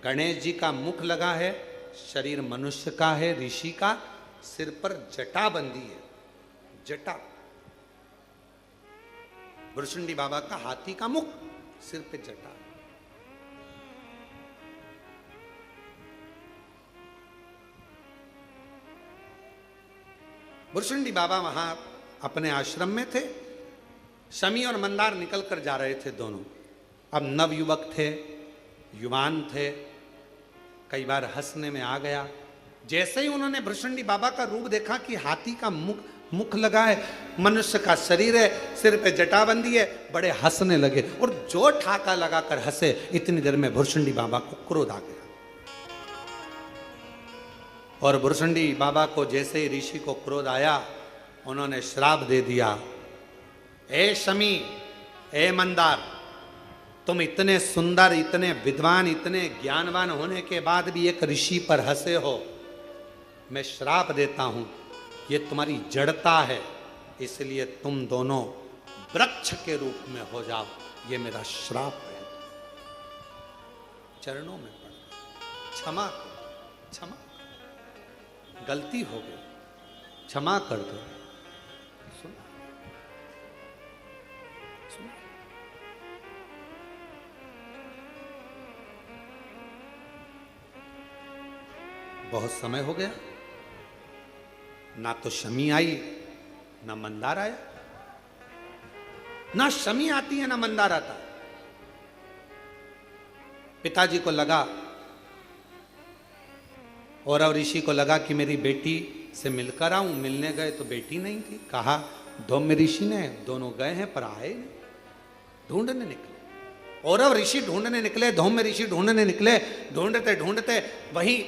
गणेश जी का मुख लगा है, शरीर मनुष्य का है, ऋषि का, सिर पर जटा बंधी है, जटा। भुरसुंडी बाबा का हाथी का मुख, सिर पे जटा। भुरसुंडी बाबा वहां अपने आश्रम में थे। शमी और मंदार निकल कर जा रहे थे दोनों। अब नवयुवक थे, युवान थे, कई बार हंसने में आ गया। जैसे ही उन्होंने भुरसुंडी बाबा का रूप देखा कि हाथी का मुख लगा है, मनुष्य का शरीर है, सिर पे जटाबंदी है, बड़े हंसने लगे और जो ठाका लगाकर हंसे, इतनी देर में भुरसुंडी बाबा को क्रोध आ गया। और भुरसुंडी बाबा को जैसे ही ऋषि को क्रोध आया, उन्होंने श्राप दे दिया, ए शमी, ए मंदार, तुम इतने सुंदर, इतने विद्वान, इतने ज्ञानवान होने के बाद भी एक ऋषि पर हंसे हो, मैं श्राप देता हूं, ये तुम्हारी जड़ता है, इसलिए तुम दोनों वृक्ष के रूप में हो जाओ, ये मेरा श्राप है। चरणों में पड़, क्षमा करो, क्षमा, गलती हो गई, क्षमा कर दो। सुना, सुना। बहुत समय हो गया, ना तो शमी आई, ना मंदार आया, ना शमी आती है ना मंदार आता। पिताजी को लगा और अब ऋषि को लगा कि मेरी बेटी से मिलकर आऊं। मिलने गए तो बेटी नहीं थी। कहा धौम्य ऋषि ने, दोनों गए हैं पर आए नहीं, ढूंढने निकले। और अब ऋषि ढूंढने निकले, धौम्य ऋषि ढूंढने निकले। ढूंढते ढूंढते वहीं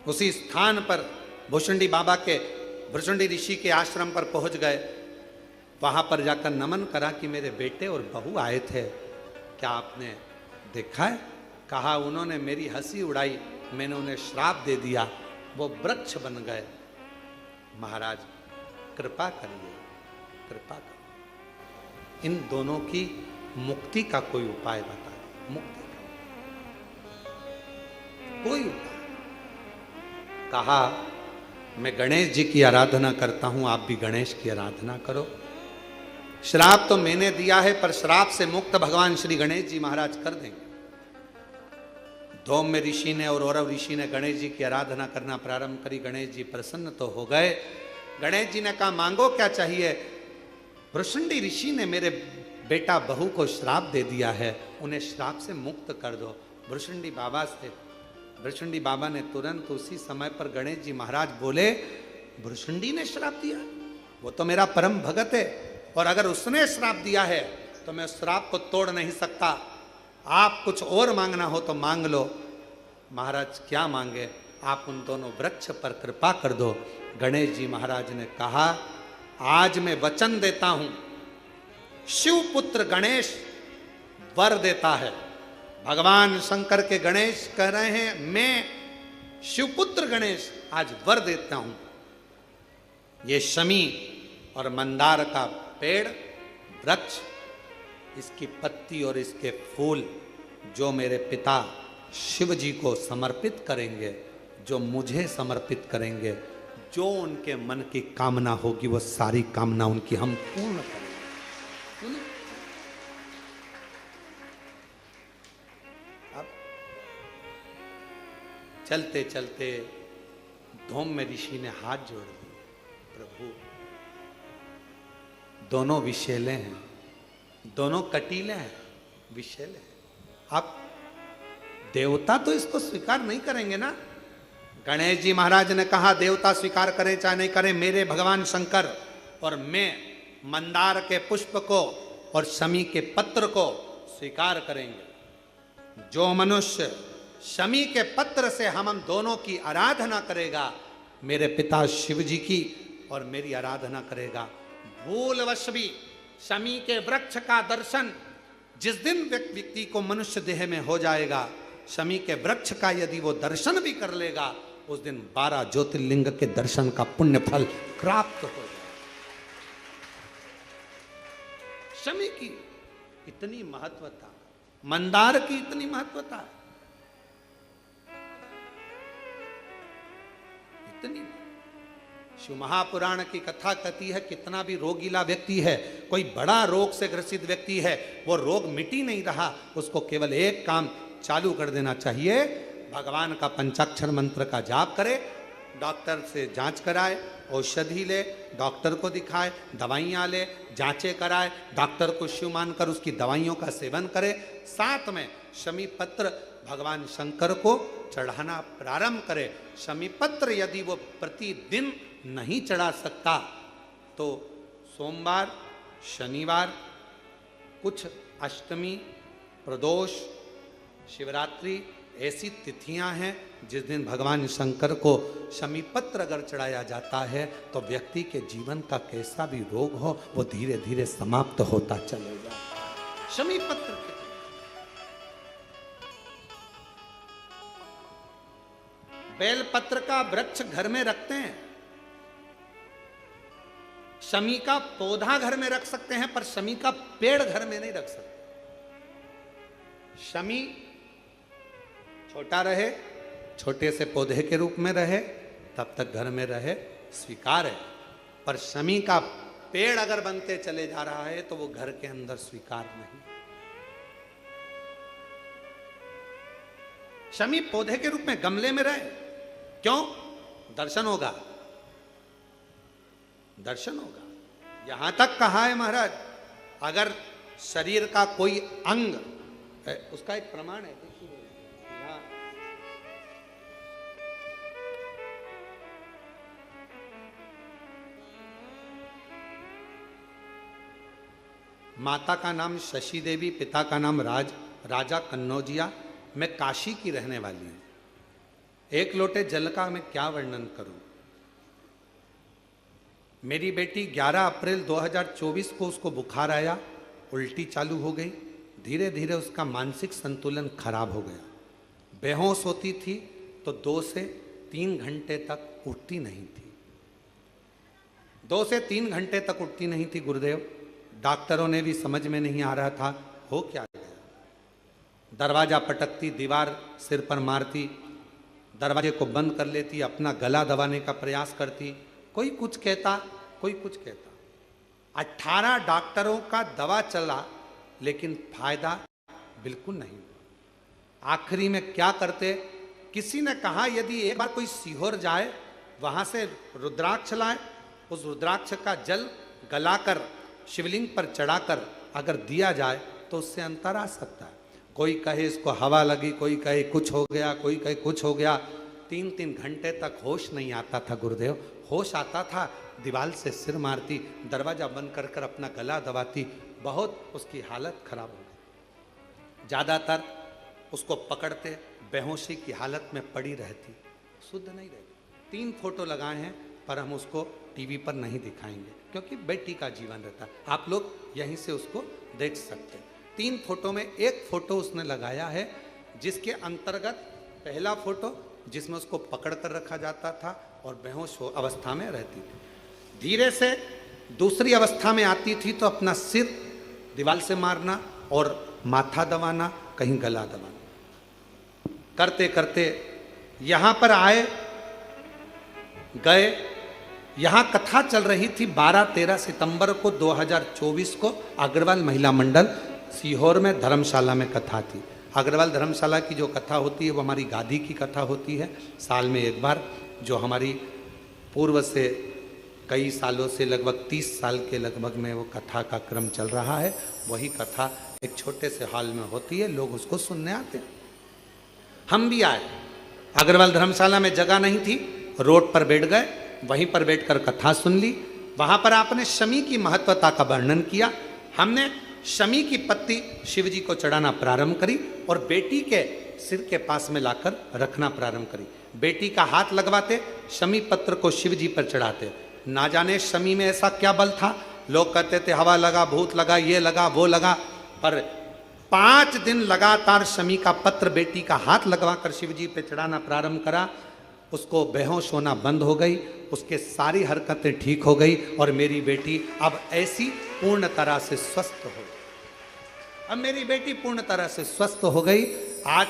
उसी स्थान पर भुरसुंडी बाबा के, भुरसुंडी ऋषि के आश्रम पर पहुंच गए। वहां पर जाकर नमन करा कि मेरे बेटे और बहू आए थे, क्या आपने देखा है? कहा उन्होंने मेरी हंसी उड़ाई, मैंने उन्हें श्राप दे दिया, वो वृक्ष बन गए। महाराज कृपा करिए, कृपा करिए, इन दोनों की मुक्ति का कोई उपाय बताइए। मुक्ति का कोई उपाय। कहा मैं गणेश जी की आराधना करता हूं, आप भी गणेश की आराधना करो। श्राप तो मैंने दिया है, पर श्राप से मुक्त भगवान श्री गणेश जी महाराज कर देंगे। धौम्य ऋषि ने और औरव ऋषि ने गणेश जी की आराधना करना प्रारंभ करी। गणेश जी प्रसन्न तो हो गए। गणेश जी ने कहा मांगो क्या चाहिए? भुरसुंडी ऋषि ने मेरे बेटा बहू को श्राप दे दिया है, उन्हें श्राप से मुक्त कर दो। भुरसुंडी बाबा ने तुरंत उसी समय पर गणेश जी महाराज बोले, भुरसुंडी ने श्राप दिया? वो तो मेरा परम भगत है, और अगर उसने श्राप दिया है तो मैं उस श्राप को तोड़ नहीं सकता। आप कुछ और मांगना हो तो मांग लो। महाराज क्या मांगे? आप उन दोनों वृक्ष पर कृपा कर दो। गणेश जी महाराज ने कहा आज मैं वचन देता हूं, शिवपुत्र गणेश वर देता है, भगवान शंकर के गणेश कह रहे हैं, मैं शिवपुत्र गणेश आज वर देता हूं, ये शमी और मंदार का पेड़ वृक्ष, इसकी पत्ती और इसके फूल जो मेरे पिता शिव जी को समर्पित करेंगे, जो मुझे समर्पित करेंगे, जो उनके मन की कामना होगी वो सारी कामना उनकी हम पूर्ण करेंगे। अब चलते चलते धूम में ऋषि ने हाथ जोड़ दिए, प्रभु दोनों विषैले हैं, दोनों कटीले हैं, विषैले हैं, आप देवता तो इसको स्वीकार नहीं करेंगे ना। गणेश जी महाराज ने कहा देवता स्वीकार करें चाहे नहीं करें, मेरे भगवान शंकर और मैं मंदार के पुष्प को और शमी के पत्र को स्वीकार करेंगे। जो मनुष्य शमी के पत्र से हम दोनों की आराधना करेगा, मेरे पिता शिव जी की और मेरी आराधना करेगा, भूलवश भी शमी के वृक्ष का दर्शन जिस दिन व्यक्ति को मनुष्य देह में हो जाएगा, शमी के वृक्ष का यदि वो दर्शन भी कर लेगा, उस दिन 12 ज्योतिर्लिंग के दर्शन का पुण्य फल प्राप्त हो जाए। शमी की इतनी महत्वता, मंदार की इतनी महत्वता है, इतनी। शिव महापुराण की कथा कहती है, कितना भी रोगीला व्यक्ति है, कोई बड़ा रोग से ग्रसित व्यक्ति है, वो रोग मिट ही नहीं रहा, उसको केवल एक काम चालू कर देना चाहिए, भगवान का पंचाक्षर मंत्र का जाप करे, डॉक्टर से जांच कराए, औषधि ले, डॉक्टर को दिखाए, दवाइयाँ ले, जांचें कराए, डॉक्टर को शिव मानकर उसकी दवाइयों का सेवन करे, साथ में शमी पत्र भगवान शंकर को चढ़ाना प्रारंभ करे। शमी पत्र यदि वो प्रतिदिन नहीं चढ़ा सकता तो सोमवार, शनिवार, कुछ अष्टमी, प्रदोष, शिवरात्रि ऐसी तिथियां हैं जिस दिन भगवान शंकर को शमी पत्र अगर चढ़ाया जाता है तो व्यक्ति के जीवन का कैसा भी रोग हो वो धीरे धीरे समाप्त होता चलेगा। शमी पत्र के बेल पत्र का वृक्ष घर में रखते हैं, शमी का पौधा घर में रख सकते हैं, पर शमी का पेड़ घर में नहीं रख सकते। शमी छोटा रहे, छोटे से पौधे के रूप में रहे, तब तक घर में रहे, स्वीकार है, पर शमी का पेड़ अगर बनते चले जा रहा है तो वो घर के अंदर स्वीकार नहीं। शमी पौधे के रूप में गमले में रहे, क्यों? दर्शन होगा, दर्शन होगा। यहां तक कहा है महाराज, अगर शरीर का कोई अंग है, उसका एक प्रमाण है, देखिए यहां माता का नाम शशि देवी, पिता का नाम राजा कन्नौजिया। मैं काशी की रहने वाली हूं। एक लोटे जल का मैं क्या वर्णन करूं। मेरी बेटी 11 अप्रैल 2024 को उसको बुखार आया, उल्टी चालू हो गई, धीरे धीरे उसका मानसिक संतुलन खराब हो गया, बेहोश होती थी तो 2 से 3 घंटे तक उठती नहीं थी, 2 से 3 घंटे तक उठती नहीं थी। गुरुदेव, डॉक्टरों ने भी समझ में नहीं आ रहा था हो क्या गया। दरवाजा पटकती, दीवार सिर पर मारती, दरवाजे को बंद कर लेती, अपना गला दबाने का प्रयास करती, कोई कुछ कहता, कोई कुछ कहता। 18 डॉक्टरों का दवा चला लेकिन फायदा बिल्कुल नहीं हुआ। आखिरी में क्या करते, किसी ने कहा यदि एक बार कोई सीहोर जाए, वहां से रुद्राक्ष लाए, उस रुद्राक्ष का जल गलाकर शिवलिंग पर चढ़ाकर अगर दिया जाए तो उससे अंतर आ सकता है। कोई कहे इसको हवा लगी, कोई कहे कुछ हो गया, कोई कहे कुछ हो गया। 3-3 घंटे तक होश नहीं आता था गुरुदेव। होश आता था, दीवार से सिर मारती, दरवाजा बंद कर कर अपना गला दबाती, बहुत उसकी हालत खराब हो गई। ज़्यादातर उसको पकड़ते, बेहोशी की हालत में पड़ी रहती, शुद्ध नहीं रहती। 3 फोटो लगाए हैं पर हम उसको टीवी पर नहीं दिखाएंगे क्योंकि बेटी का जीवन रहता है। आप लोग यहीं से उसको देख सकते हैं। 3 फोटो में एक फोटो उसने लगाया है जिसके अंतर्गत पहला फोटो जिसमें उसको पकड़ कर रखा जाता था और बेहोश अवस्था में रहती थी। धीरे से दूसरी अवस्था में आती थी तो अपना सिर दीवार से मारना और माथा दबाना, कहीं गला दबाना, करते करते यहां पर आए गए। यहां कथा चल रही थी 12-13 सितंबर को 2024 को अग्रवाल महिला मंडल सीहोर में धर्मशाला में कथा थी। अग्रवाल धर्मशाला की जो कथा होती है वो हमारी गादी की कथा होती है, साल में एक बार, जो हमारी पूर्व से कई सालों से लगभग 30 साल के लगभग में वो कथा का क्रम चल रहा है। वही कथा एक छोटे से हॉल में होती है, लोग उसको सुनने आते हैं। हम भी आए, अग्रवाल धर्मशाला में जगह नहीं थी, रोड पर बैठ गए, वहीं पर बैठकर कथा सुन ली। वहां पर आपने शमी की महत्वता का वर्णन किया। हमने शमी की पत्ती शिव जी को चढ़ाना प्रारंभ करी और बेटी के सिर के पास में लाकर रखना प्रारंभ करी। बेटी का हाथ लगवाते, शमी पत्र को शिव जी पर चढ़ाते। ना जाने शमी में ऐसा क्या बल था, लोग कहते थे हवा लगा, भूत लगा, ये लगा, वो लगा, पर 5 दिन लगातार शमी का पत्र बेटी का हाथ लगवाकर शिव जी पे चढ़ाना प्रारंभ करा। उसको बेहोश होना बंद हो गई, उसके सारी हरकतें ठीक हो गई और मेरी बेटी अब ऐसी पूर्ण तरह से स्वस्थ हो गई। अब मेरी बेटी पूर्ण तरह से स्वस्थ हो गई। आज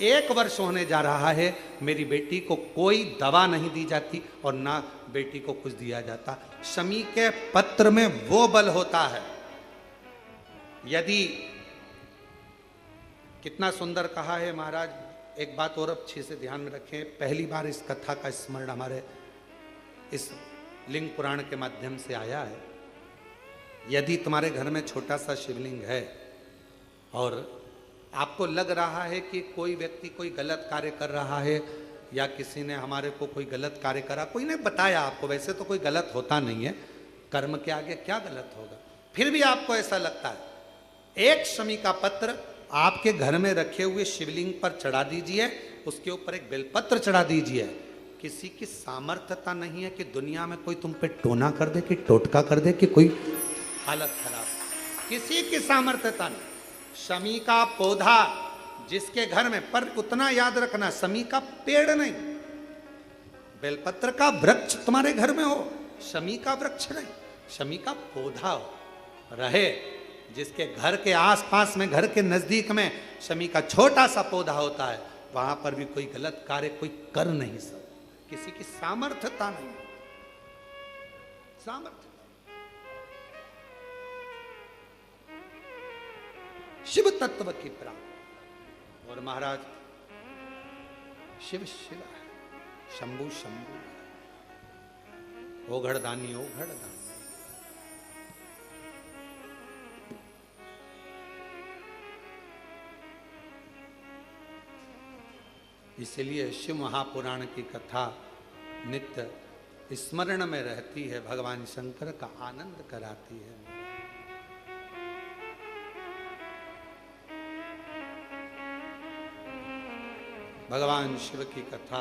1 वर्ष होने जा रहा है, मेरी बेटी को कोई दवा नहीं दी जाती और ना बेटी को कुछ दिया जाता। शमी के पत्र में वो बल होता है, यदि, कितना सुंदर कहा है महाराज। एक बात और अच्छे से ध्यान में रखें, पहली बार इस कथा का स्मरण हमारे इस लिंग पुराण के माध्यम से आया है। यदि तुम्हारे घर में छोटा सा शिवलिंग है और आपको लग रहा है कि कोई व्यक्ति कोई गलत कार्य कर रहा है या किसी ने हमारे को कोई गलत कार्य करा, कोई ने बताया आपको, वैसे तो कोई गलत होता नहीं है, कर्म के आगे क्या गलत होगा, फिर भी आपको ऐसा लगता है, एक शमी का पत्र आपके घर में रखे हुए शिवलिंग पर चढ़ा दीजिए, उसके ऊपर एक बेलपत्र चढ़ा दीजिए। किसी की सामर्थ्यता नहीं है कि दुनिया में कोई तुम पे टोना कर दे, कि टोटका कर दे, कि कोई हालत खराब, किसी की सामर्थ्यता नहीं। शमी का पौधा जिसके घर में, पर उतना याद रखना, शमी का पेड़ नहीं, बेलपत्र का वृक्ष तुम्हारे घर में हो, शमी का वृक्ष नहीं, शमी का पौधा हो रहे, जिसके घर के आसपास में, घर के नजदीक में शमी का छोटा सा पौधा होता है, वहां पर भी कोई गलत कार्य कोई कर नहीं सकता। किसी की सामर्थ्यता नहीं, सामर्थ्य शिव तत्व की प्राप्ति। और महाराज शिव शिव है, शंभु शंभु है, ओघड़दानी ओघड़दानी। इसलिए शिव महापुराण की कथा नित्य स्मरण में रहती है, भगवान शंकर का आनंद कराती है। भगवान शिव की कथा